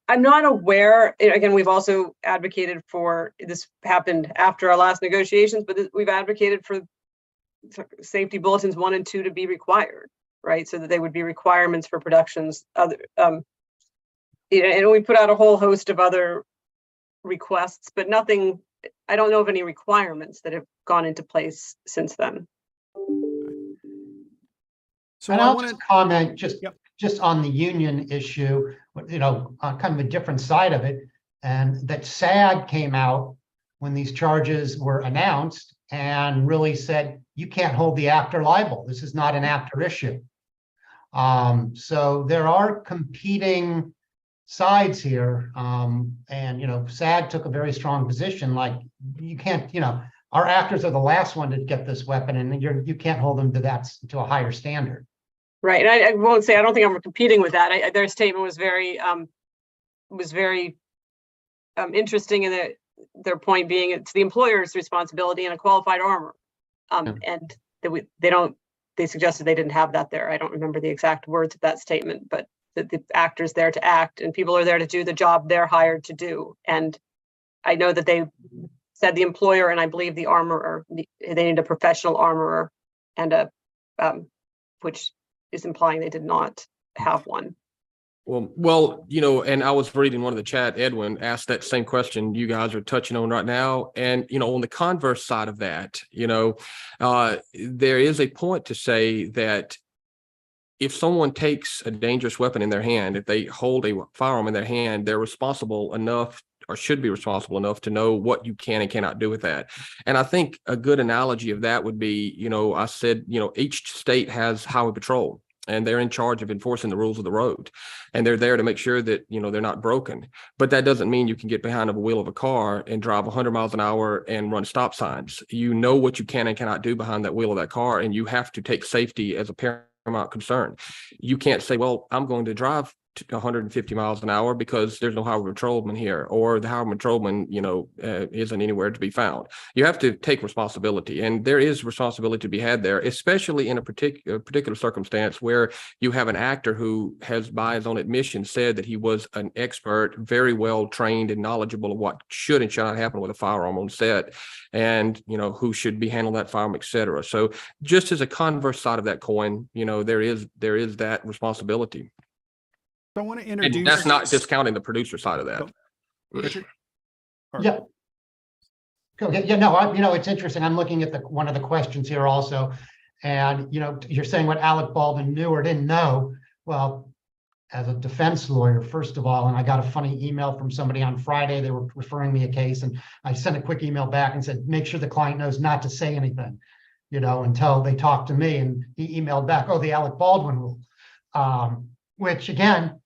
I'm not aware, again, we've also advocated for, this happened after our last negotiations, but we've advocated for safety bulletins 1 and 2 to be required, right? So that they would be requirements for productions. And we put out a whole host of other requests, but nothing, I don't know of any requirements that have gone into place since then. So I want to comment just on the union issue, on kind of a different side of it, and that SAG came out when these charges were announced and really said, you can't hold the actor liable. This is not an actor issue. So there are competing sides here. And, SAG took a very strong position, like you can't, our actors are the last one to get this weapon, and you can't hold them to a higher standard. Right, and I won't say, I don't think I'm competing with that. Their statement was very interesting, in their point being it's the employer's responsibility and a qualified armor. And they suggested they didn't have that there. I don't remember the exact words of that statement, but the actor's there to act and people are there to do the job they're hired to do. And I know that they said the employer, and I believe the armorer, they need a professional armorer, and which is implying they did not have one. Well, and I was reading one of the chat, Edwin asked that same question you guys are touching on right now. And, on the converse side of that, there is a point to say that if someone takes a dangerous weapon in their hand, if they hold a firearm in their hand, they're responsible enough, or should be responsible enough, to know what you can and cannot do with that. And I think a good analogy of that would be, I said, each state has highway patrol, and they're in charge of enforcing the rules of the road, and they're there to make sure that, they're not broken. But that doesn't mean you can get behind the wheel of a car and drive 100 miles an hour and run stop signs. You know what you can and cannot do behind that wheel of that car, and you have to take safety as a paramount concern. You can't say, well, I'm going to drive 150 miles an hour because there's no highway patrolman here, or the highway patrolman, isn't anywhere to be found. You have to take responsibility, and there is responsibility to be had there, especially in a particular circumstance where you have an actor who has, by his own admission, said that he was an expert, very well trained and knowledgeable of what should and should not happen with a firearm on set, and who should be handling that firearm, etc. So just as a converse side of that coin, there is that responsibility. I want to introduce. And that's not discounting the producer side of that. Richard? Yeah. Okay. Yeah. No. It's interesting. I'm looking at one of the questions here also, and you're saying what Alec Baldwin knew or didn't know. Well, as a defense lawyer, first of all, and I got a funny email from somebody on Friday. They were referring me a case, and I sent a quick email back and said, make sure the client knows not to say anything, until they talk to me. And he emailed back, oh, the Alec Baldwin rule, which again,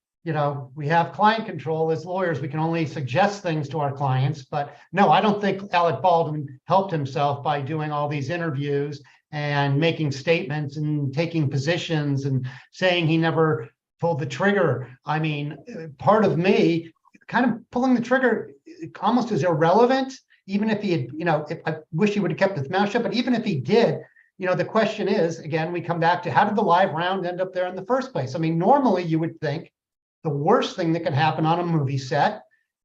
we have client control as lawyers. We can only suggest things to our clients. But no, I don't think Alec Baldwin helped himself by doing all these interviews and making statements and taking positions and saying he never pulled the trigger. I mean, part of me kind of pulling the trigger almost is irrelevant, even if he had, if I wish he would have kept his mouth shut, but even if he did, the question is, again, we come back to how did the live round end up there in the first place? I mean, normally you would think the worst thing that can happen on a movie set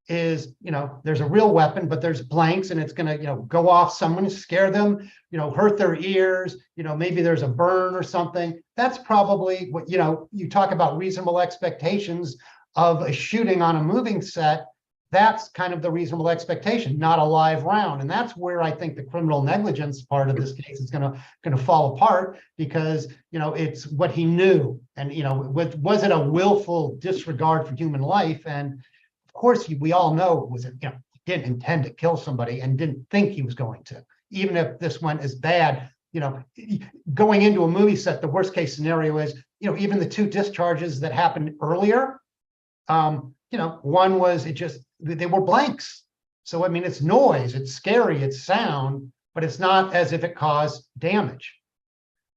is, there's a real weapon, but there's blanks and it's going to, go off someone, scare them, hurt their ears, maybe there's a burn or something. That's probably what, you talk about reasonable expectations of a shooting on a moving set. That's kind of the reasonable expectation, not a live round. And that's where I think the criminal negligence part of this case is going to fall apart, because, it's what he knew. And, was it a willful disregard for human life? And of course, we all know it was, he didn't intend to kill somebody and didn't think he was going to, even if this went as bad. Going into a movie set, the worst case scenario is, even the two discharges that happened earlier, one was they were blanks. So, I mean, it's noise, it's scary, it's sound, but it's not as if it caused damage.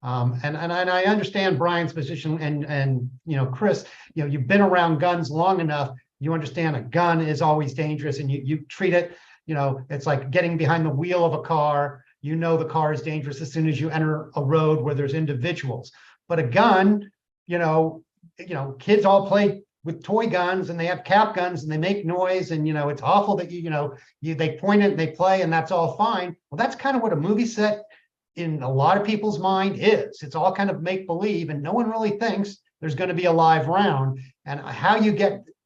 And I understand Bryan's position, and Chris, you've been around guns long enough. You understand a gun is always dangerous, and you treat it, it's like getting behind the wheel of a car. The car is dangerous as soon as you enter a road where there's individuals. But a gun, kids all play with toy guns, and they have cap guns, and they make noise, and it's awful that they point it and they play, and that's all fine. Well, that's kind of what a movie set in a lot of people's mind is. It's all kind of make believe, and no one really thinks there's going to be a live round. And how you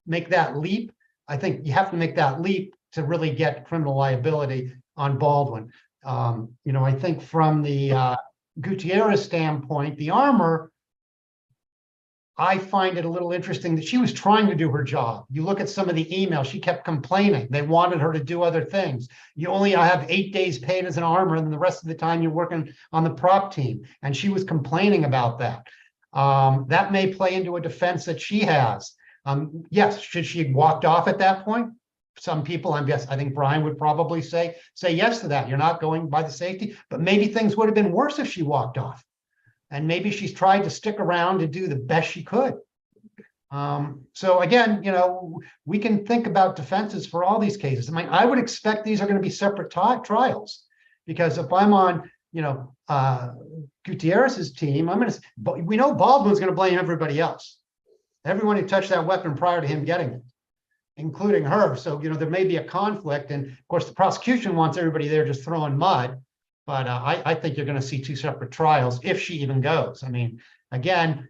make that leap, I think you have to make that leap to really get criminal liability on Baldwin. I think from the Gutierrez standpoint, the armor, I find it a little interesting that she was trying to do her job. You look at some of the emails, she kept complaining. They wanted her to do other things. You only have 8 days paid as an armor, and then the rest of the time you're working on the prop team. And she was complaining about that. That may play into a defense that she has. Yes, should she have walked off at that point? Some people, I think Bryan would probably say yes to that. You're not going by the safety, but maybe things would have been worse if she walked off. And maybe she's tried to stick around to do the best she could. So again, we can think about defenses for all these cases. I mean, I would expect these are going to be separate trials, because if I'm on, Gutierrez's team, but we know Baldwin's going to blame everybody else. Everyone who touched that weapon prior to him getting it, including her. So, there may be a conflict. And of course, the prosecution wants everybody there just throwing mud. But I think you're going to see two separate trials if she even goes. I mean, again,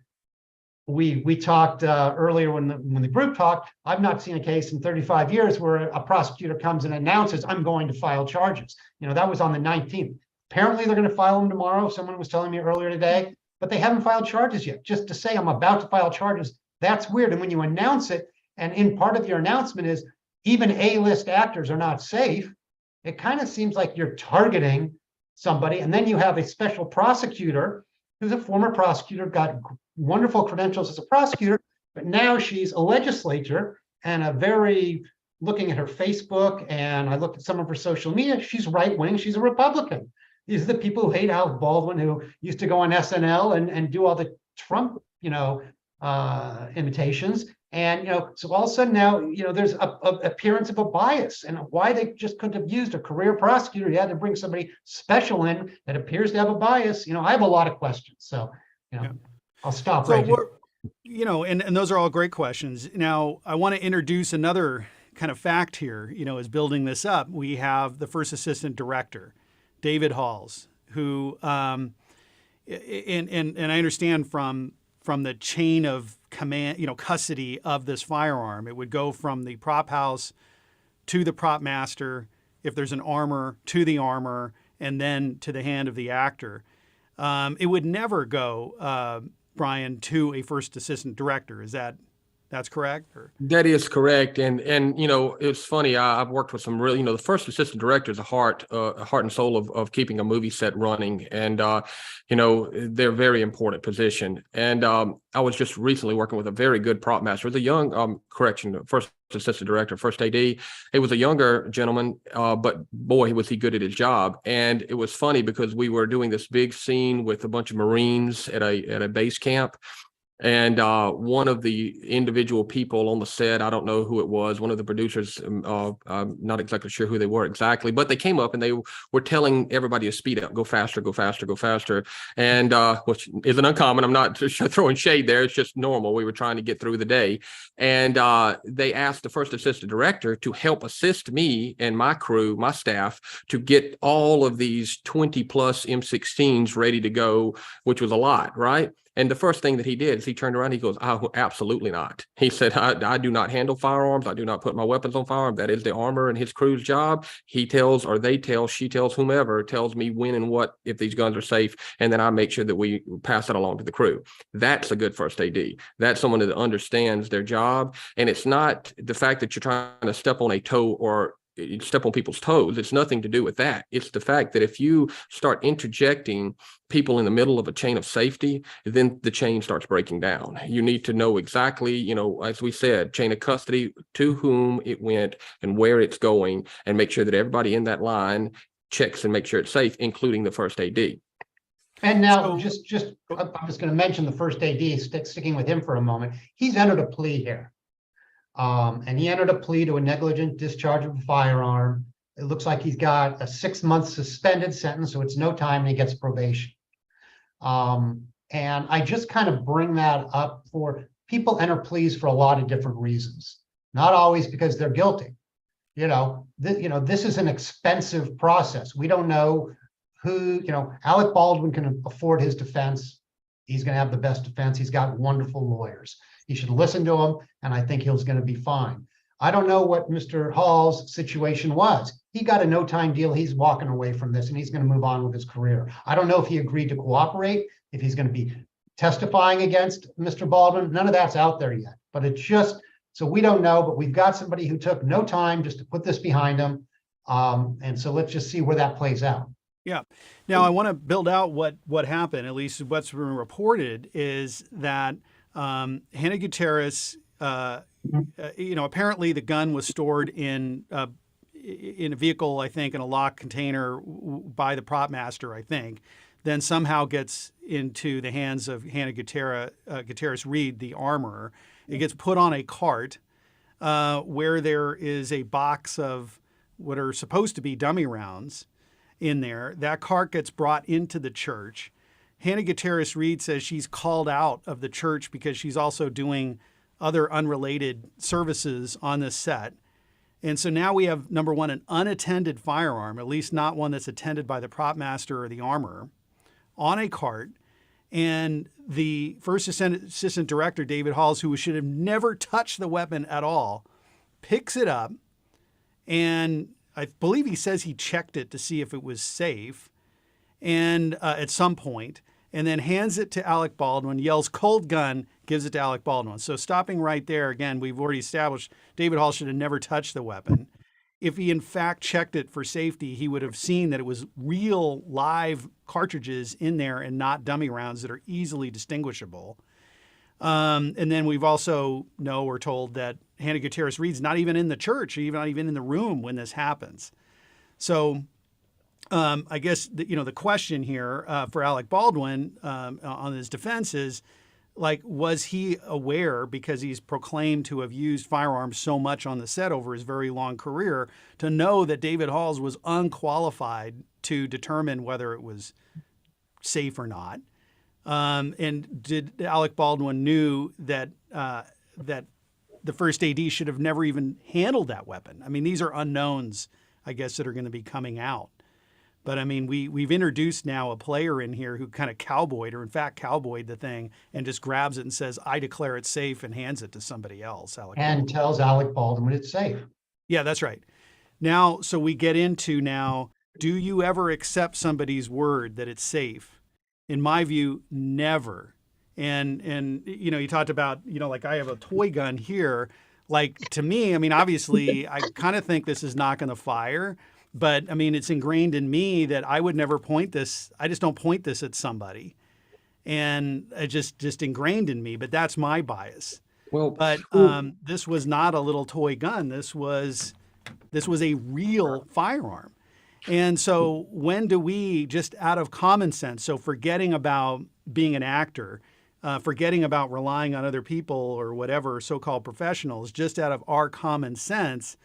we talked earlier when the group talked. I've not seen a case in 35 years where a prosecutor comes and announces, I'm going to file charges. That was on the 19th. Apparently, they're going to file them tomorrow. Someone was telling me earlier today, but they haven't filed charges yet. Just to say I'm about to file charges, that's weird. And when you announce it, and in part of your announcement is even A-list actors are not safe, it kind of seems like you're targeting somebody. And then you have a special prosecutor who's a former prosecutor, got wonderful credentials as a prosecutor, but now she's a legislator and looking at her Facebook, and I looked at some of her social media, she's right-wing, she's a Republican. These are the people who hate Alec Baldwin, who used to go on SNL and do all the Trump, imitations. And, so all of a sudden now, there's a appearance of a bias, and why they just couldn't have used a career prosecutor. You had to bring somebody special in that appears to have a bias. I have a lot of questions. So, I'll stop right here. And those are all great questions. Now, I want to introduce another kind of fact here, as building this up. We have the first assistant director, David Halls, who, and I understand from the chain of command, custody of this firearm, it would go from the prop house to the prop master, if there's an armor, to the armor, and then to the hand of the actor. It would never go, Bryan, to a first assistant director. That's correct? Or? That is correct. And it's funny. I've worked with some really, the first assistant director is a heart and soul of keeping a movie set running. And, they're a very important position. And I was just recently working with a very good prop master. It was a young, first assistant director, first AD. It was a younger gentleman, but boy, was he good at his job. And it was funny because we were doing this big scene with a bunch of Marines at a base camp. And one of the individual people on the set, I don't know who it was, one of the producers, I'm not exactly sure who they were exactly, but they came up and they were telling everybody to speed up, go faster, go faster, go faster. And which isn't uncommon. I'm not throwing shade there. It's just normal. We were trying to get through the day. And they asked the first assistant director to help assist me and my crew, my staff, to get all of these 20 plus M16s ready to go, which was a lot, right? And the first thing that he did is he turned around, he goes, oh, absolutely not. He said, I do not handle firearms. I do not put my weapons on firearms. That is the armor and his crew's job. He tells, or they tell, she tells, whomever tells me when and what, if these guns are safe. And then I make sure that we pass that along to the crew. That's a good first AD. That's someone that understands their job. And it's not the fact that you're trying to step on a toe or step on people's toes. It's nothing to do with that. It's the fact that if you start interjecting people in the middle of a chain of safety, then the chain starts breaking down. You need to know exactly, as we said, chain of custody, to whom it went and where it's going, and make sure that everybody in that line checks and make sure it's safe, including the first AD. And now, I'm just going to mention the first AD, sticking with him for a moment. He's entered a plea here. And he entered a plea to a negligent discharge of a firearm. It looks like he's got a 6-month suspended sentence, so it's no time and he gets probation. And I just kind of bring that up for people enter pleas for a lot of different reasons, not always because they're guilty. This is an expensive process. We don't know who, Alec Baldwin can afford his defense. He's going to have the best defense. He's got wonderful lawyers. You should listen to him, and I think he's going to be fine. I don't know what Mr. Hall's situation was. He got a no-time deal. He's walking away from this, and he's going to move on with his career. I don't know if he agreed to cooperate, if he's going to be testifying against Mr. Baldwin. None of that's out there yet. But it's just, so we don't know, but we've got somebody who took no time just to put this behind him. And so let's just see where that plays out. Yeah. Now, I want to build out what happened, at least what's been reported, is that Hannah Gutierrez apparently the gun was stored in a vehicle, I think, in a locked container by the prop master, I think, then somehow gets into the hands of Hannah Gutierrez Reed, the armorer. It gets put on a cart where there is a box of what are supposed to be dummy rounds in there. That cart gets brought into the church. Hannah Gutierrez Reed says she's called out of the church because she's also doing other unrelated services on this set. And so now we have, number one, an unattended firearm, at least not one that's attended by the prop master or the armorer, on a cart. And the first assistant director, David Halls, who should have never touched the weapon at all, picks it up. And I believe he says he checked it to see if it was safe, and at some point, and then hands it to Alec Baldwin, yells "cold gun," gives it to Alec Baldwin. So stopping right there, again, we've already established David Hall should have never touched the weapon. If he in fact checked it for safety, he would have seen that it was real live cartridges in there and not dummy rounds that are easily distinguishable. And then we've also we're told that Hannah Gutierrez Reed's not even in the church, not even in the room when this happens. So I guess the question here for Alec Baldwin on his defense is, like, was he aware, because he's proclaimed to have used firearms so much on the set over his very long career, to know that David Halls was unqualified to determine whether it was safe or not? And did Alec Baldwin knew that that the first AD should have never even handled that weapon? I mean, these are unknowns, I guess, that are going to be coming out. But I mean, we've introduced now a player in here who kind of cowboyed the thing and just grabs it and says, "I declare it safe," and hands it to somebody else. And tells Alec Baldwin it's safe. Yeah, that's right. Now, so we get into now, do you ever accept somebody's word that it's safe? In my view, never. And you talked about, like, I have a toy gun here. Like, to me, I mean, obviously, I kind of think this is not going to fire. But I mean, it's ingrained in me that I would never point this. I just don't point this at somebody, and it just ingrained in me. But that's my bias. Well, but this was not a little toy gun. This was a real firearm. And so when do we, just out of common sense, so forgetting about being an actor, forgetting about relying on other people or whatever so-called professionals, just out of our common sense,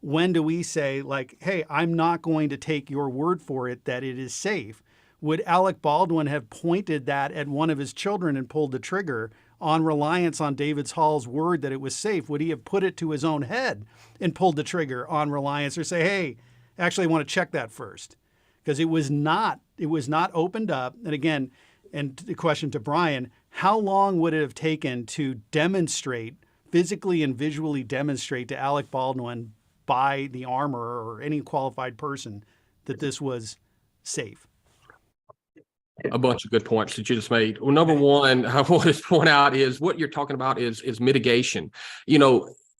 when do we say, like, hey, I'm not going to take your word for it that it is safe? Would Alec Baldwin have pointed that at one of his children and pulled the trigger on reliance on David Hall's word that it was safe? Would he have put it to his own head and pulled the trigger on reliance, or say, hey, actually, I want to check that first? Because it was not opened up. And again, and the question to Bryan, how long would it have taken to demonstrate, physically and visually demonstrate to Alec Baldwin by the armorer or any qualified person that this was safe? A bunch of good points that you just made. Well, number one, I want to point out is what you're talking about is mitigation.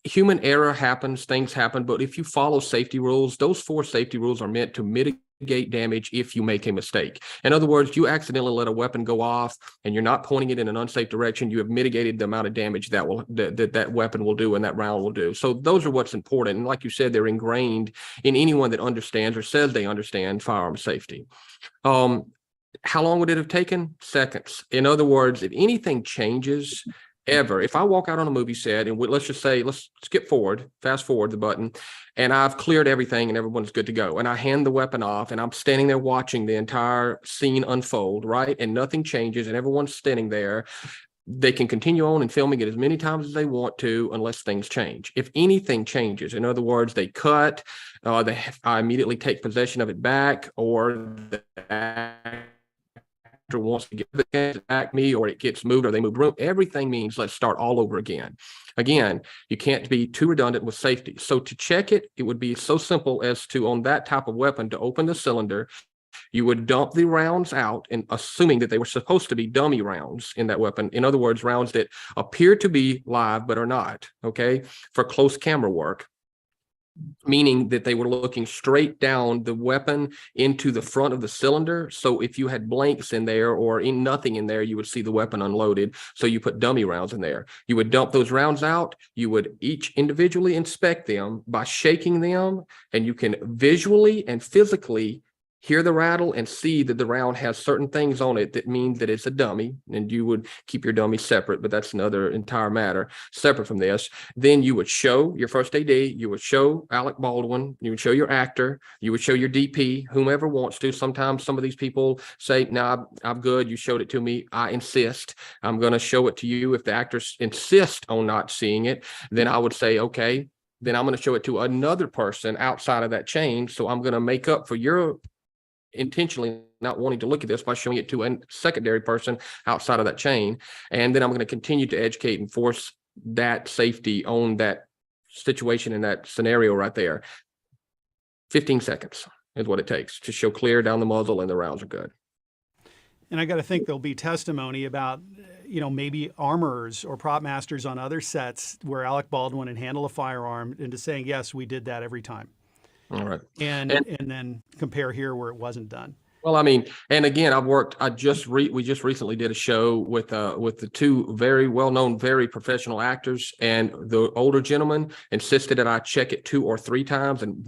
Human error happens, things happen, but if you follow safety rules, those 4 safety rules are meant to mitigate damage if you make a mistake. In other words, you accidentally let a weapon go off and you're not pointing it in an unsafe direction, you have mitigated the amount of damage that weapon will do and that round will do. So those are what's important. And like you said, they're ingrained in anyone that understands or says they understand firearm safety. How long would it have taken? Seconds. In other words, if anything changes ever, if I walk out on a movie set and let's just say, let's fast forward the button, and I've cleared everything and everyone's good to go, and I hand the weapon off and I'm standing there watching the entire scene unfold, right? And nothing changes and everyone's standing there. They can continue on and filming it as many times as they want to unless things change. If anything changes, in other words, they cut, I immediately take possession of it back, or the wants to get it back me, or it gets moved, or they move room. Everything means let's start all over again. Again, you can't be too redundant with safety. So to check it, it would be so simple as to, on that type of weapon, to open the cylinder, you would dump the rounds out, and assuming that they were supposed to be dummy rounds in that weapon. In other words, rounds that appear to be live but are not, okay, for close camera work. meaning that they were looking straight down the weapon into the front of the cylinder. So if you had blanks in there or nothing in there, you would see the weapon unloaded. So you put dummy rounds in there. You would dump those rounds out. You would each individually inspect them by shaking them, and you can visually and physically hear the rattle and see that the round has certain things on it that mean that it's a dummy, and you would keep your dummy separate, but that's another entire matter separate from this. Then you would show your first AD, you would show Alec Baldwin, you would show your actor, you would show your DP, whomever wants to. Sometimes some of these people say, no, I'm good, you showed it to me, I insist, I'm going to show it to you. If the actors insist on not seeing it, then I would say, okay, then I'm going to show it to another person outside of that chain. So I'm going to make up for your intentionally not wanting to look at this by showing it to a secondary person outside of that chain. And then I'm going to continue to educate and force that safety on that situation in that scenario right there. 15 seconds is what it takes to show clear down the muzzle and the rounds are good. And I got to think there'll be testimony about, maybe armorers or prop masters on other sets where Alec Baldwin had handled a firearm into saying, yes, we did that every time. All right. And then compare here where it wasn't done. Well, I mean, and again, we just recently did a show with the two very well-known, very professional actors, and the older gentleman insisted that I check it 2 or 3 times and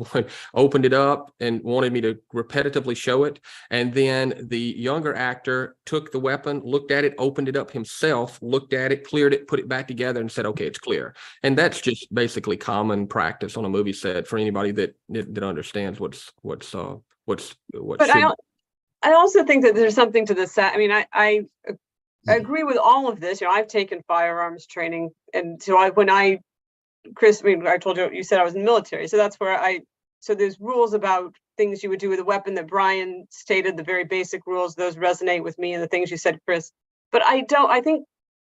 opened it up and wanted me to repetitively show it. And then the younger actor took the weapon, looked at it, opened it up himself, looked at it, cleared it, put it back together and said, okay, it's clear. And that's just basically common practice on a movie set for anybody that understands what's I also think that there's something to this. I mean, I agree with all of this. I've taken firearms training, and so Chris, I mean, I told you said I was in the military, so that's where so there's rules about things you would do with a weapon that Bryan stated, the very basic rules. Those resonate with me, and the things you said, Chris. But I think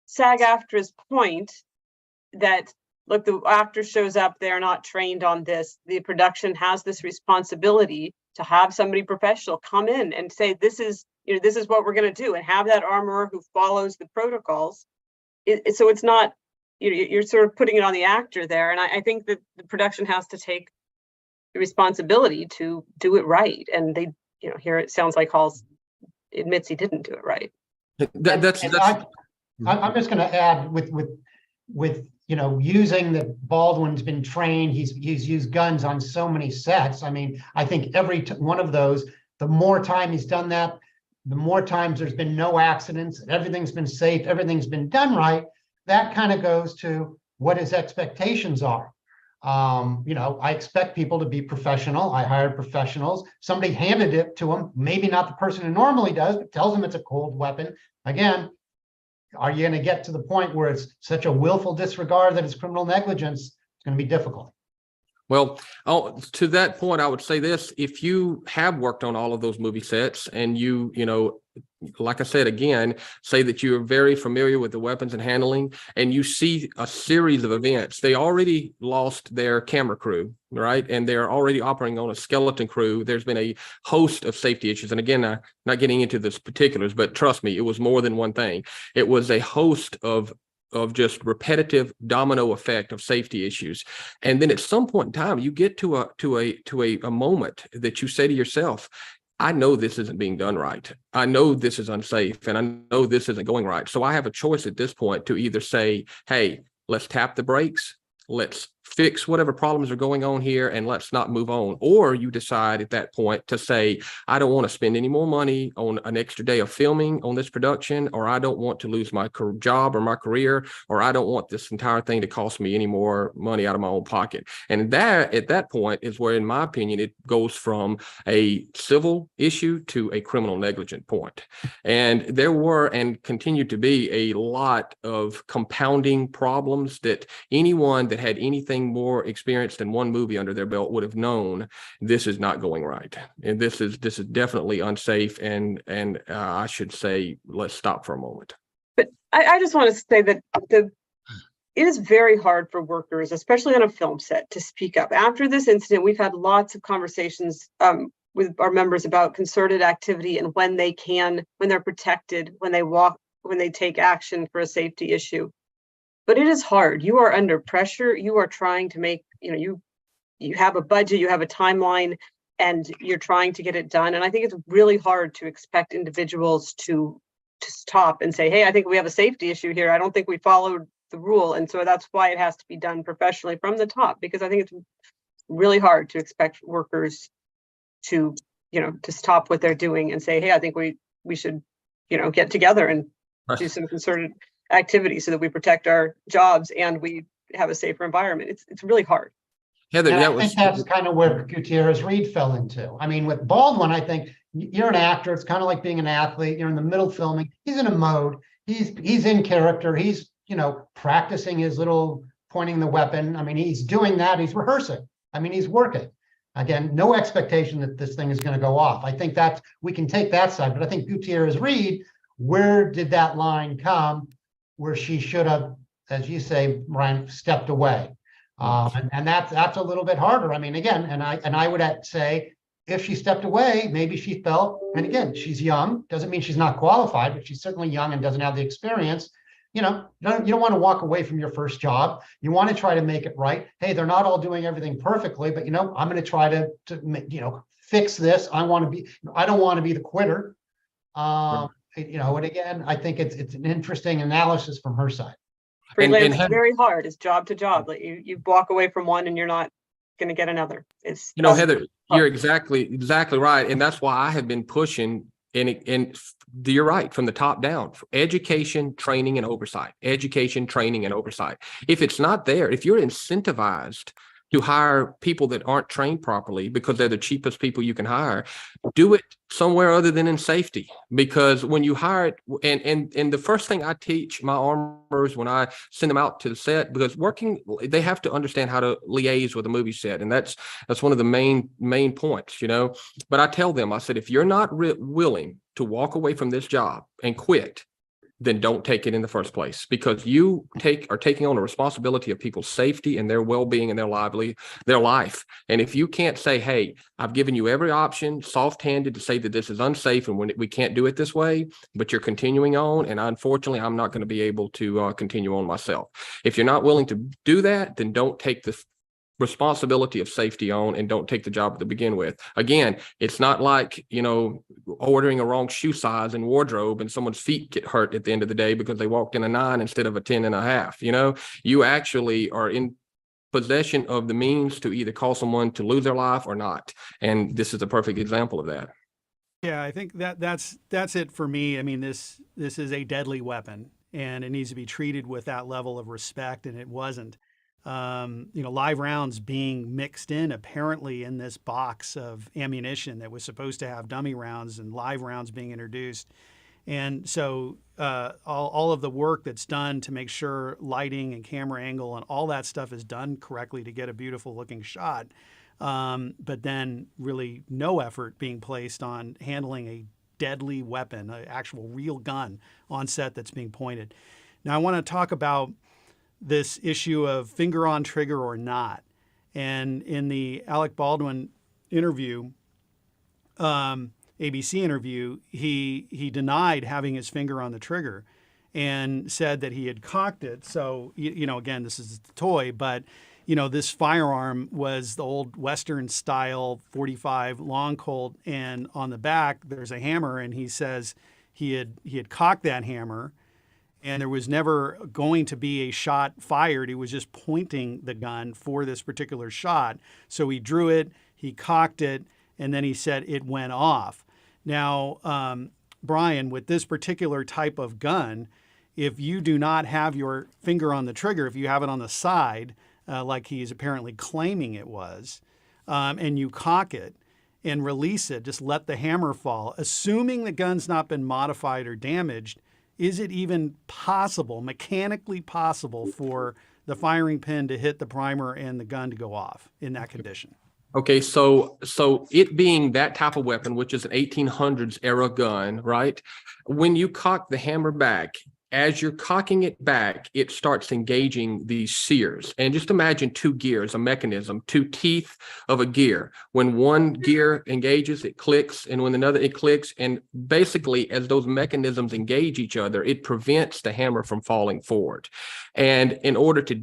SAG-AFTRA's point that, look, the actor shows up, they're not trained on this. The production has this responsibility to have somebody professional come in and say, this is what we're going to do, and have that armorer who follows the protocols. So it's not, you're sort of putting it on the actor there. And I think that the production has to take the responsibility to do it right. And they, here it sounds like Hall admits he didn't do it right. I'm just going to add with using that Baldwin's been trained, he's used guns on so many sets. I mean, I think every one of those, the more time he's done that, the more times there's been no accidents, everything's been safe, everything's been done right. That kind of goes to what his expectations are. I expect people to be professional. I hired professionals. Somebody handed it to him, maybe not the person who normally does, but tells him it's a cold weapon. Again, are you going to get to the point where it's such a willful disregard that it's criminal negligence? It's going to be difficult. Well, to that point, I would say this: if you have worked on all of those movie sets and like I said, again, say that you're very familiar with the weapons and handling, and you see a series of events, they already lost their camera crew, right? And they're already operating on a skeleton crew. There's been a host of safety issues. And again, not getting into the particulars, but trust me, it was more than one thing. It was a host of just repetitive domino effect of safety issues. And then at some point in time, you get to a moment that you say to yourself, I know this isn't being done right. I know this is unsafe, and I know this isn't going right. So I have a choice at this point to either say, hey, let's tap the brakes, let's fix whatever problems are going on here, and let's not move on. Or you decide at that point to say, I don't want to spend any more money on an extra day of filming on this production, or I don't want to lose my job or my career, or I don't want this entire thing to cost me any more money out of my own pocket. And that, at that point, is where, in my opinion, it goes from a civil issue to a criminal negligent point. And there were and continue to be a lot of compounding problems that anyone that had anything more experienced than one movie under their belt would have known this is not going right, and this is definitely unsafe, and I should say, let's stop for a moment. But I just want to say that it is very hard for workers, especially on a film set, to speak up. After this incident, we've had lots of conversations with our members about concerted activity and when they're protected, when they take action for a safety issue. But it is hard. You are under pressure. You are trying to make, you have a budget, you have a timeline, and you're trying to get it done. And I think it's really hard to expect individuals to stop and say, hey, I think we have a safety issue here. I don't think we followed the rule. And so that's why it has to be done professionally from the top, because I think it's really hard to expect workers to, to stop what they're doing and say, hey, I think we should, get together and do some concerted activity so that we protect our jobs and we have a safer environment. It's really hard. Heather, And that I was think that's kind of where Gutierrez Reed fell into. I mean, with Baldwin, I think you're an actor. It's kind of like being an athlete. You're in the middle filming. He's in a mode. He's in character. He's, practicing his little pointing the weapon. I mean, he's doing that. He's rehearsing. I mean, he's working. Again, no expectation that this thing is going to go off. I think that we can take that side, but I think Gutierrez Reed, where did that line come where she should have, as you say, Bryan, stepped away? And that's a little bit harder. I mean, again, and I would say if she stepped away, maybe she felt, and again, she's young, doesn't mean she's not qualified, but she's certainly young and doesn't have the experience. You don't want to walk away from your first job. You want to try to make it right. Hey, they're not all doing everything perfectly, but I'm going to try to fix this. I don't want to be the quitter. And again, I think it's an interesting analysis from her side. It's very hard. It's job to job. Like you walk away from one and you're not going to get another. It's Heather, you're exactly right, and that's why I have been pushing. And you're right, from the top down, education, training, and oversight. Education, training, and oversight. If it's not there, if you're incentivized to hire people that aren't trained properly because they're the cheapest people you can hire, do it somewhere other than in safety. Because when you hire it, and the first thing I teach my armors when I send them out to the set, because they have to understand how to liaise with a movie set, and that's one of the main points, But I tell them, I said, if you're not willing to walk away from this job and quit, then don't take it in the first place, because you are taking on the responsibility of people's safety and their well-being and their life. And if you can't say, hey, I've given you every option, soft-handed, to say that this is unsafe and we can't do it this way, but you're continuing on, and unfortunately, I'm not going to be able to continue on myself. If you're not willing to do that, then don't take the responsibility of safety on, and don't take the job to begin with. Again, it's not like, ordering a wrong shoe size and wardrobe and someone's feet get hurt at the end of the day because they walked in a 9 instead of a 10.5. You actually are in possession of the means to either cause someone to lose their life or not. And this is a perfect example of that. Yeah, I think that's it for me. I mean, this is a deadly weapon, and it needs to be treated with that level of respect, and it wasn't. Live rounds being mixed in apparently in this box of ammunition that was supposed to have dummy rounds, and live rounds being introduced. And so all of the work that's done to make sure lighting and camera angle and all that stuff is done correctly to get a beautiful looking shot. But then really no effort being placed on handling a deadly weapon, an actual real gun on set that's being pointed. Now I want to talk about this issue of finger on trigger or not. And in the Alec Baldwin interview, ABC interview, he denied having his finger on the trigger and said that he had cocked it. So, again, this is the toy, but, this firearm was the old Western style 45 long Colt, and on the back there's a hammer, and he says he had cocked that hammer, and there was never going to be a shot fired. He was just pointing the gun for this particular shot. So he drew it, he cocked it, and then he said it went off. Now, Bryan, with this particular type of gun, if you do not have your finger on the trigger, if you have it on the side, like he is apparently claiming it was, and you cock it and release it, just let the hammer fall, assuming the gun's not been modified or damaged, is it even possible, mechanically possible, for the firing pin to hit the primer and the gun to go off in that condition? Okay, so it being that type of weapon, which is an 1800s era gun, right? When you cock the hammer back, as you're cocking it back, it starts engaging these sears. And just imagine 2 gears, a mechanism, 2 teeth of a gear. When one gear engages, it clicks, and when another, it clicks. And basically, as those mechanisms engage each other, it prevents the hammer from falling forward. And in order to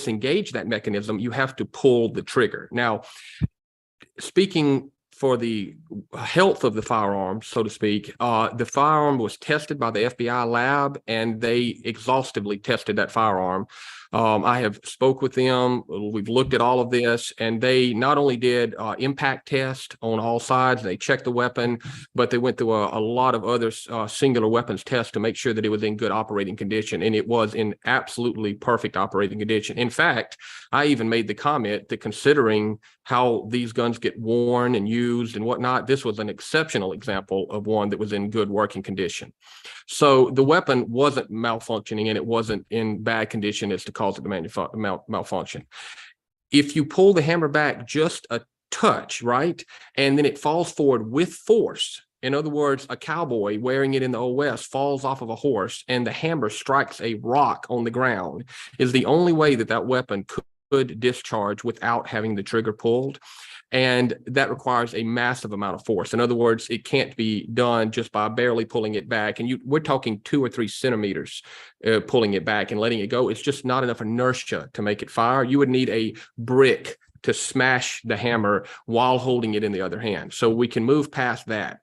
disengage that mechanism, you have to pull the trigger. Now, speaking for the health of the firearm, so to speak, the firearm was tested by the FBI lab, and they exhaustively tested that firearm. I have spoke with them. We've looked at all of this, and they not only did impact test on all sides, they checked the weapon, but they went through a lot of other singular weapons tests to make sure that it was in good operating condition, and it was in absolutely perfect operating condition. In fact, I even made the comment that considering how these guns get worn and used and whatnot, this was an exceptional example of one that was in good working condition. So the weapon wasn't malfunctioning, and it wasn't in bad condition as to cause it to malfunction. If you pull the hammer back just a touch, right, and then it falls forward with force, in other words, a cowboy wearing it in the Old West falls off of a horse and the hammer strikes a rock on the ground, is the only way that that weapon could discharge without having the trigger pulled. And that requires a massive amount of force. In other words, it can't be done just by barely pulling it back. And we're talking 2 or 3 centimeters pulling it back and letting it go. It's just not enough inertia to make it fire. You would need a brick to smash the hammer while holding it in the other hand. So we can move past that.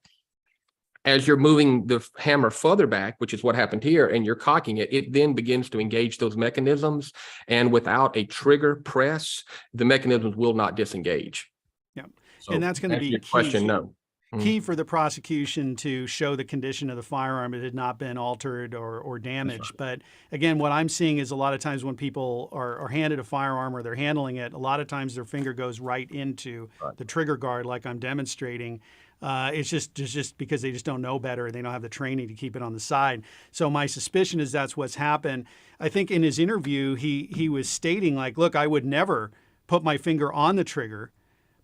As you're moving the hammer further back, which is what happened here, and you're cocking it, it then begins to engage those mechanisms. And without a trigger press, the mechanisms will not disengage. Yeah. So And that's going to be your key. question. No. Key for the prosecution to show the condition of the firearm. It had not been altered or damaged. Right. But again, what I'm seeing is a lot of times when people are handed a firearm or they're handling it, a lot of times their finger goes right into the trigger guard like I'm demonstrating. It's just because they just don't know better. They don't have the training to keep it on the side. So my suspicion is that's what's happened. I think in his interview, he was stating like, look, I would never put my finger on the trigger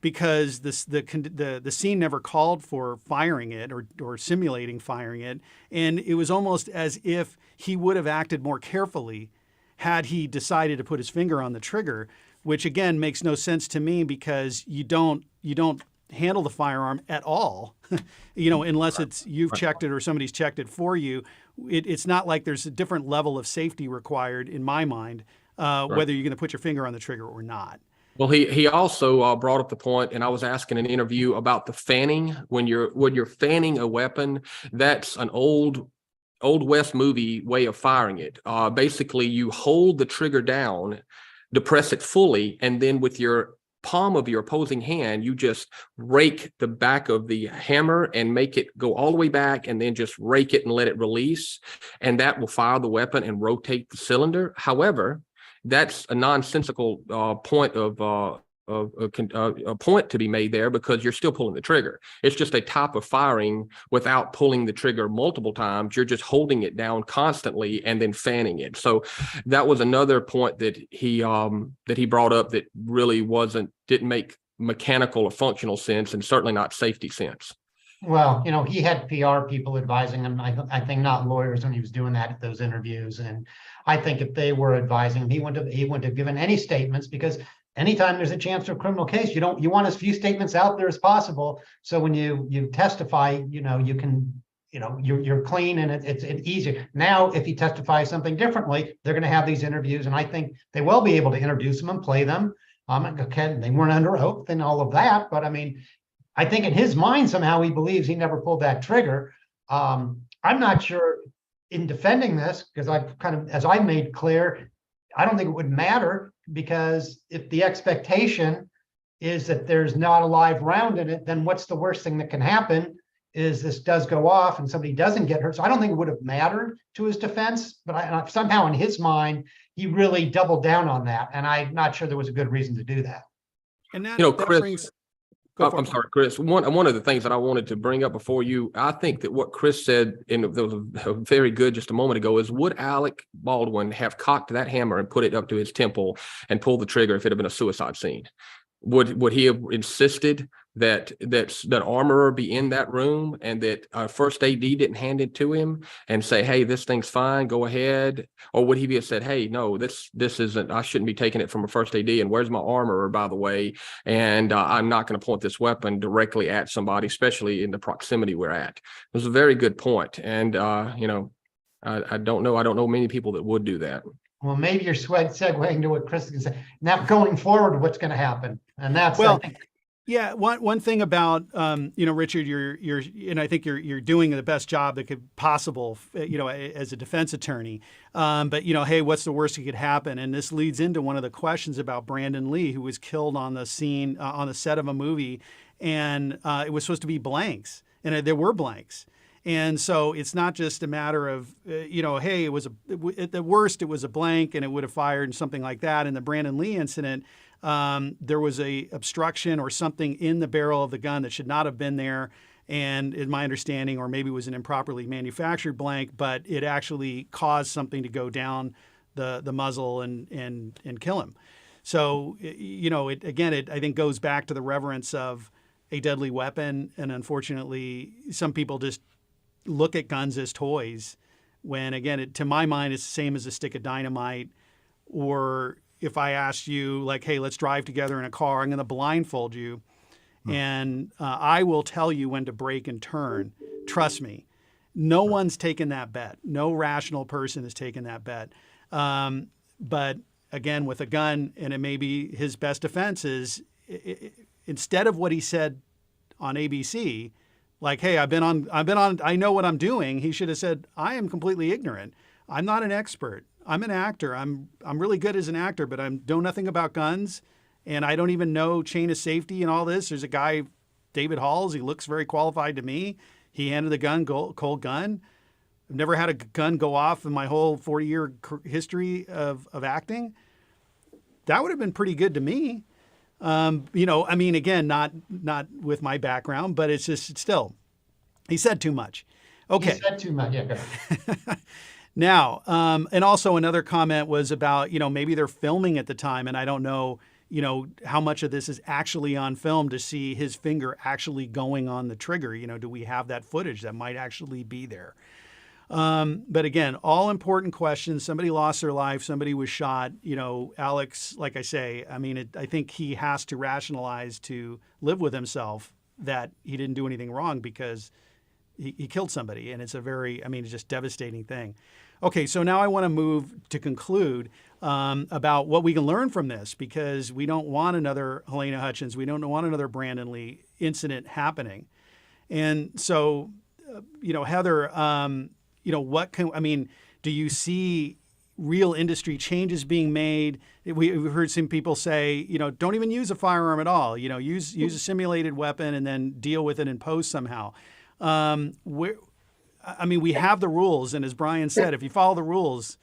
because the scene never called for firing it or simulating firing it. And it was almost as if he would have acted more carefully had he decided to put his finger on the trigger, which again makes no sense to me because you don't handle the firearm at all, unless it's you've checked it or somebody's checked it for you. It's not like there's a different level of safety required in my mind, whether you're going to put your finger on the trigger or not. Well, he also brought up the point, and I was asking in an interview about the fanning. When you're fanning a weapon, that's an old West movie way of firing it. Basically, you hold the trigger down, depress it fully, and then with your palm of your opposing hand, you just rake the back of the hammer and make it go all the way back, and then just rake it and let it release, and that will fire the weapon and rotate the cylinder. However, that's a nonsensical point a point to be made there because you're still pulling the trigger. It's just a type of firing without pulling the trigger multiple times. You're just holding it down constantly and then fanning it. So that was another point that he brought up that really didn't make mechanical or functional sense, and certainly not safety sense. Well, he had PR people advising him. I think not lawyers when he was doing that at those interviews. And I think if they were advising him, he wouldn't have given any statements, because anytime there's a chance for a criminal case, you want as few statements out there as possible. So when you testify, you can, you're clean and it's easier. Now, if he testifies something differently, they're going to have these interviews, and I think they will be able to introduce them and play them. Okay, they weren't under oath and all of that, but I mean, I think in his mind, somehow he believes he never pulled that trigger. I'm not sure in defending this, because as I made clear, I don't think it would matter, because if the expectation is that there's not a live round in it, then what's the worst thing that can happen is this does go off and somebody doesn't get hurt. So I don't think it would have mattered to his defense, but somehow in his mind, he really doubled down on that. And I'm not sure there was a good reason to do that. And that, Chris, brings... I'm sorry, Chris. One of the things that I wanted to bring up before you, I think that what Chris said, and it was very good just a moment ago, is would Alec Baldwin have cocked that hammer and put it up to his temple and pulled the trigger if it had been a suicide scene? Would he have insisted that armorer be in that room and that first AD didn't hand it to him and say, hey, this thing's fine, go ahead? Or would he have said, hey, no, this isn't, I shouldn't be taking it from a first AD, and where's my armorer, by the way? And I'm not going to point this weapon directly at somebody, especially in the proximity we're at. It was a very good point. And, I don't know many people that would do that. Well, maybe you're segueing to what Chris is saying. Now, going forward, what's going to happen? And that's, I Well, think, yeah, one thing about Richard, you're and I think you're doing the best job that could possible, as a defense attorney. But hey, what's the worst that could happen? And this leads into one of the questions about Brandon Lee, who was killed on the scene on the set of a movie, and it was supposed to be blanks, and there were blanks. And so it's not just a matter of, hey, at the worst, it was a blank and it would have fired and something like that. In the Brandon Lee incident, there was a obstruction or something in the barrel of the gun that should not have been there. And in my understanding, or maybe it was an improperly manufactured blank, but it actually caused something to go down the muzzle and kill him. So, it I think goes back to the reverence of a deadly weapon. And unfortunately, some people just look at guns as toys when, again, to my mind, it's the same as a stick of dynamite. Or if I asked you, like, hey, let's drive together in a car, I'm going to blindfold you and I will tell you when to brake and turn. Trust me, no one's taken that bet. No rational person has taken that bet. But again, with a gun, and it may be his best defense is instead of what he said on ABC, like, hey, I know what I'm doing. He should have said, I am completely ignorant. I'm not an expert. I'm an actor. I'm really good as an actor, but I know nothing about guns. And I don't even know chain of safety and all this. There's a guy, David Halls. He looks very qualified to me. He handed the gun, cold gun. I've never had a gun go off in my whole 40-year history of acting. That would have been pretty good to me. Again, not with my background, but it's just still, he said too much. Okay. He said too much. Yeah. Go ahead. Now, and also another comment was about, maybe they're filming at the time, and I don't know, how much of this is actually on film to see his finger actually going on the trigger. Do we have that footage that might actually be there? But again, all important questions. Somebody lost their life. Somebody was shot. Alex, like I say, I think he has to rationalize to live with himself that he didn't do anything wrong because he killed somebody. And it's it's just devastating thing. Okay, so now I want to move to conclude about what we can learn from this, because we don't want another Halyna Hutchins. We don't want another Brandon Lee incident happening. And so, Heather, do you see real industry changes being made? We've heard some people say, don't even use a firearm at all. Use a simulated weapon and then deal with it in post somehow. We have the rules, and as Bryan said, if you follow the rules,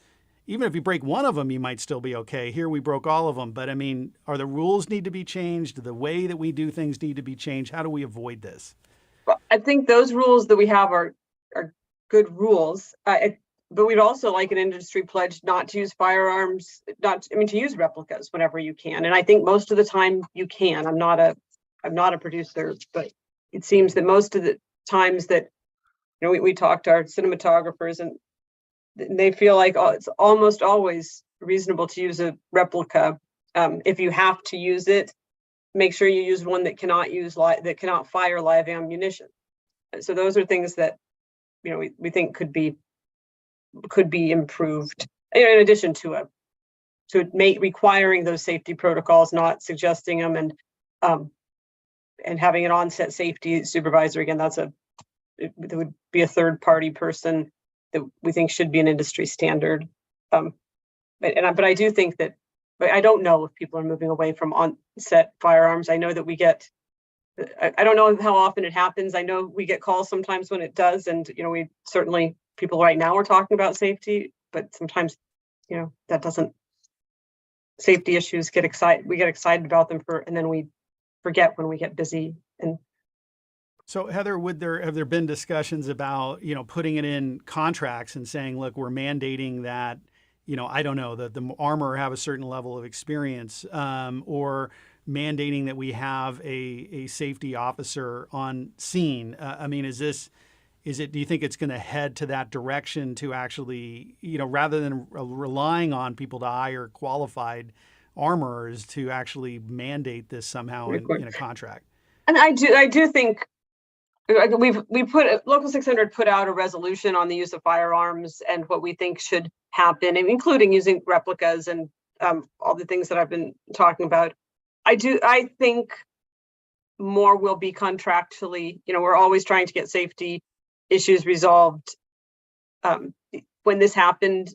even if you break one of them, you might still be okay. Here we broke all of them, but are the rules need to be changed? The way that we do things need to be changed. How do we avoid this? Well, I think those rules that we have are good rules. But we'd also like an industry pledge not to use firearms, to use replicas whenever you can. And I think most of the time you can. I'm not a producer, but it seems that most of the times that, we talk to our cinematographers and they feel like it's almost always reasonable to use a replica. If you have to use it, make sure you use one that cannot fire live ammunition. So those are things that, we think could be improved, in addition to requiring those safety protocols, not suggesting them, and having an on-set safety supervisor. Again, there would be a third-party person that we think should be an industry standard. But I do think that, but I don't know if people are moving away from on-set firearms. I know that we get, I don't know how often it happens. I know we get calls sometimes when it does, and we certainly, people right now are talking about safety, but sometimes that doesn't, safety issues we get excited about them and then we forget when we get busy. And so, Heather, have there been discussions about putting it in contracts and saying, look, we're mandating that I don't know, that the armor have a certain level of experience, or mandating that we have a safety officer on scene? Do you think it's going to head to that direction to actually, rather than relying on people to hire qualified armorers, to actually mandate this somehow in a contract? And I do think, Local 600 put out a resolution on the use of firearms and what we think should happen, including using replicas and all the things that I've been talking about. I think more will be contractually, we're always trying to get safety issues resolved. When this happened,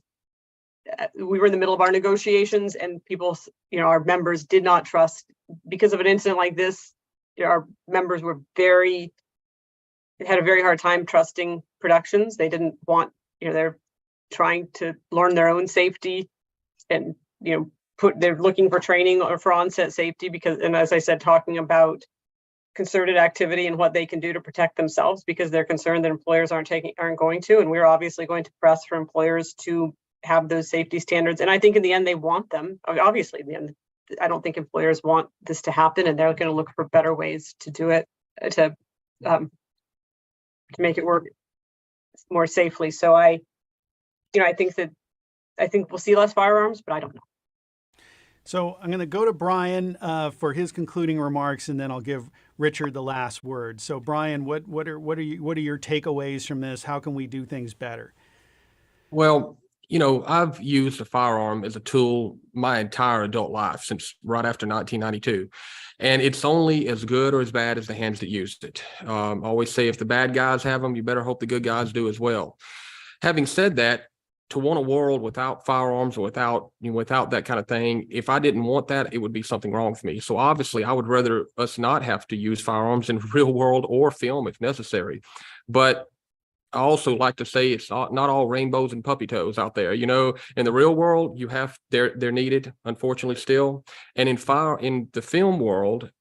we were in the middle of our negotiations, and people, our members did not trust, because of an incident like this, our members were had a very hard time trusting productions. They didn't want, they're trying to learn their own safety, and, they're looking for training or for onset safety because, and as I said, talking about concerted activity and what they can do to protect themselves, because they're concerned that employers aren't going to, and we're obviously going to press for employers to have those safety standards. And I think in the end, they want them. Obviously, in the end, I don't think employers want this to happen, and they're going to look for better ways to do it, to make it work more safely. So I think we'll see less firearms, but I don't know. So I'm going to go to Bryan for his concluding remarks, and then I'll give Richard the last word. So Bryan, what are your takeaways from this? How can we do things better? Well, I've used a firearm as a tool my entire adult life, since right after 1992. And it's only as good or as bad as the hands that used it. I always say, if the bad guys have them, you better hope the good guys do as well. Having said that, to want a world without firearms or without that kind of thing, if I didn't want that, it would be something wrong with me. So obviously, I would rather us not have to use firearms in real world or film if necessary. But I also like to say it's not all rainbows and puppy toes out there. In the real world, they're needed, unfortunately, still. And in the film world,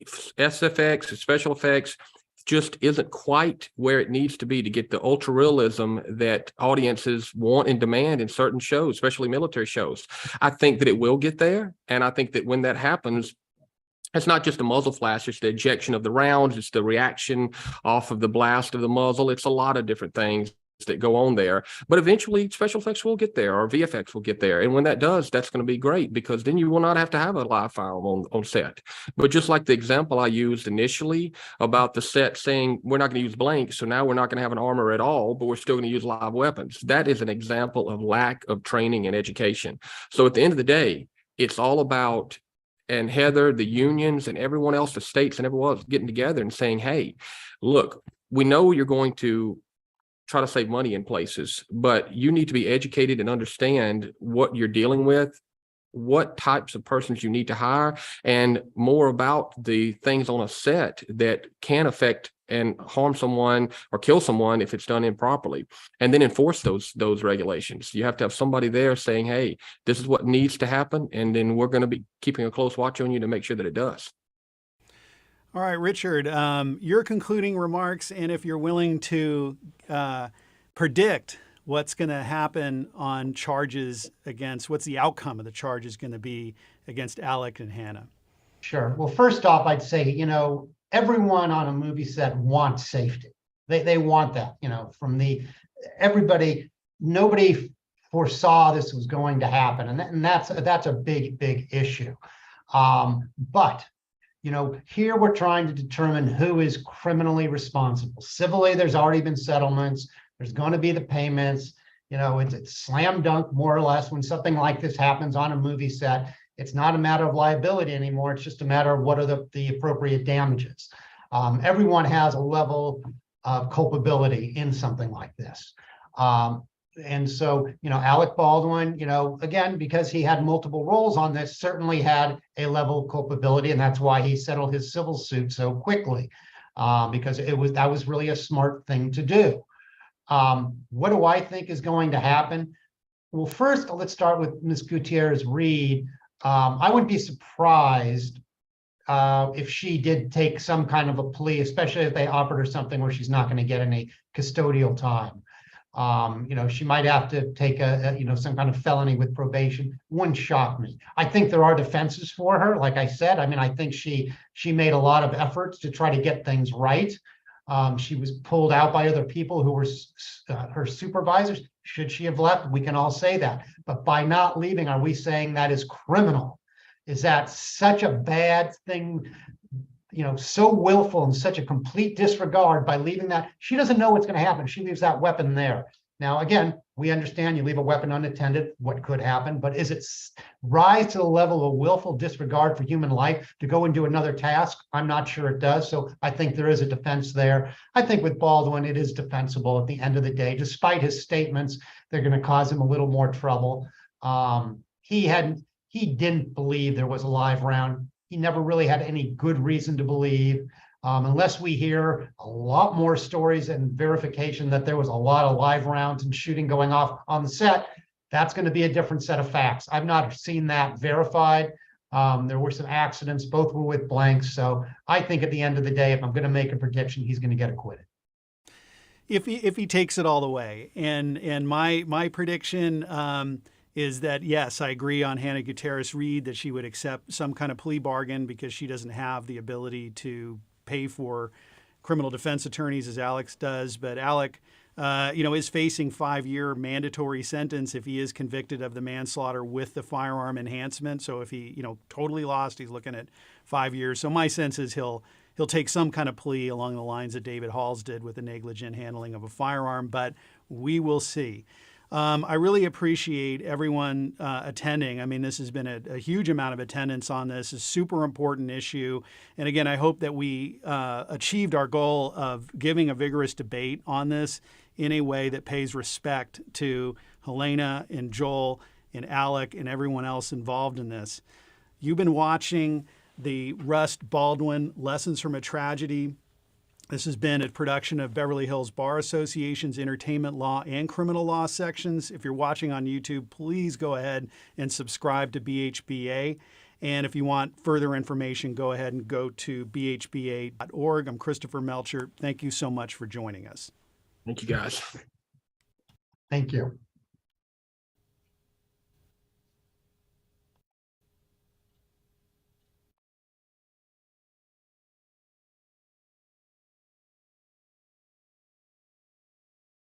SFX, special effects, just isn't quite where it needs to be to get the ultra realism that audiences want and demand in certain shows, especially military shows. I think that it will get there. And I think that when that happens, it's not just a muzzle flash, it's the ejection of the rounds, it's the reaction off of the blast of the muzzle. It's a lot of different things that go on there. But eventually special effects will get there, or VFX will get there. And when that does, that's going to be great, because then you will not have to have a live firearm on set. But just like the example I used initially about the set saying we're not going to use blanks, so now we're not going to have an armor at all, but we're still going to use live weapons. That is an example of lack of training and education. So at the end of the day, it's all about, and Heather, the unions, and everyone else, the states and everyone else getting together and saying, hey, look, we know you're going to try to save money in places, but you need to be educated and understand what you're dealing with, what types of persons you need to hire, and more about the things on a set that can affect and harm someone or kill someone if it's done improperly, and then enforce those regulations. You have to have somebody there saying, hey, this is what needs to happen, and then we're going to be keeping a close watch on you to make sure that it does. All right, Richard, your concluding remarks, and if you're willing to predict what's going to happen on charges against, what's the outcome of the charges going to be against Alec and Hannah? Sure. Well, first off, I'd say, everyone on a movie set wants safety. They want that, from everybody. Nobody foresaw this was going to happen, and that's a big issue. But here we're trying to determine who is criminally responsible. Civilly, there's already been settlements. There's going to be the payments. It's slam dunk, more or less, when something like this happens on a movie set. It's not a matter of liability anymore. It's just a matter of what are the appropriate damages. Everyone has a level of culpability in something like this. And so, Alec Baldwin, again, because he had multiple roles on this, certainly had a level of culpability, and that's why he settled his civil suit so quickly, because that was really a smart thing to do. What do I think is going to happen? Well, first, let's start with Ms. Gutierrez-Reed. I wouldn't be surprised if she did take some kind of a plea, especially if they offered her something where she's not going to get any custodial time. She might have to take some kind of felony with probation. Wouldn't shock me. I think there are defenses for her. Like I said, I think she made a lot of efforts to try to get things right. She was pulled out by other people who were her supervisors. Should she have left? We can all say that. But by not leaving, are we saying that is criminal? Is that such a bad thing? so willful and such a complete disregard by leaving that. She doesn't know what's going to happen. She leaves that weapon there. Now, again, we understand you leave a weapon unattended, what could happen, but is it rise to the level of willful disregard for human life to go and do another task? I'm not sure it does. So I think there is a defense there. I think with Baldwin, it is defensible at the end of the day. Despite his statements, they're going to cause him a little more trouble. He didn't believe there was a live round. He never really had any good reason to believe. Unless we hear a lot more stories and verification that there was a lot of live rounds and shooting going off on the set, that's going to be a different set of facts. I've not seen that verified. There were some accidents, both were with blanks. So I think at the end of the day, if I'm going to make a prediction, he's going to get acquitted. If he takes it all the way. And my prediction is that, yes, I agree on Hannah Gutierrez-Reed that she would accept some kind of plea bargain because she doesn't have the ability to pay for criminal defense attorneys as Alex does. But Alec, is facing 5-year mandatory sentence if he is convicted of the manslaughter with the firearm enhancement. So if he, totally lost, he's looking at 5 years. So my sense is he'll take some kind of plea along the lines that David Halls did with the negligent handling of a firearm, but we will see. I really appreciate everyone attending. I mean, this has been a huge amount of attendance on this. It's a super important issue. And again, I hope that we achieved our goal of giving a vigorous debate on this in a way that pays respect to Halyna and Joel and Alec and everyone else involved in this. You've been watching the Rust Baldwin Lessons from a Tragedy. This has been a production of Beverly Hills Bar Association's entertainment law and criminal law sections. If you're watching on YouTube, please go ahead and subscribe to BHBA. And if you want further information, go ahead and go to bhba.org. I'm Christopher Melcher. Thank you so much for joining us. Thank you, guys. Thank you.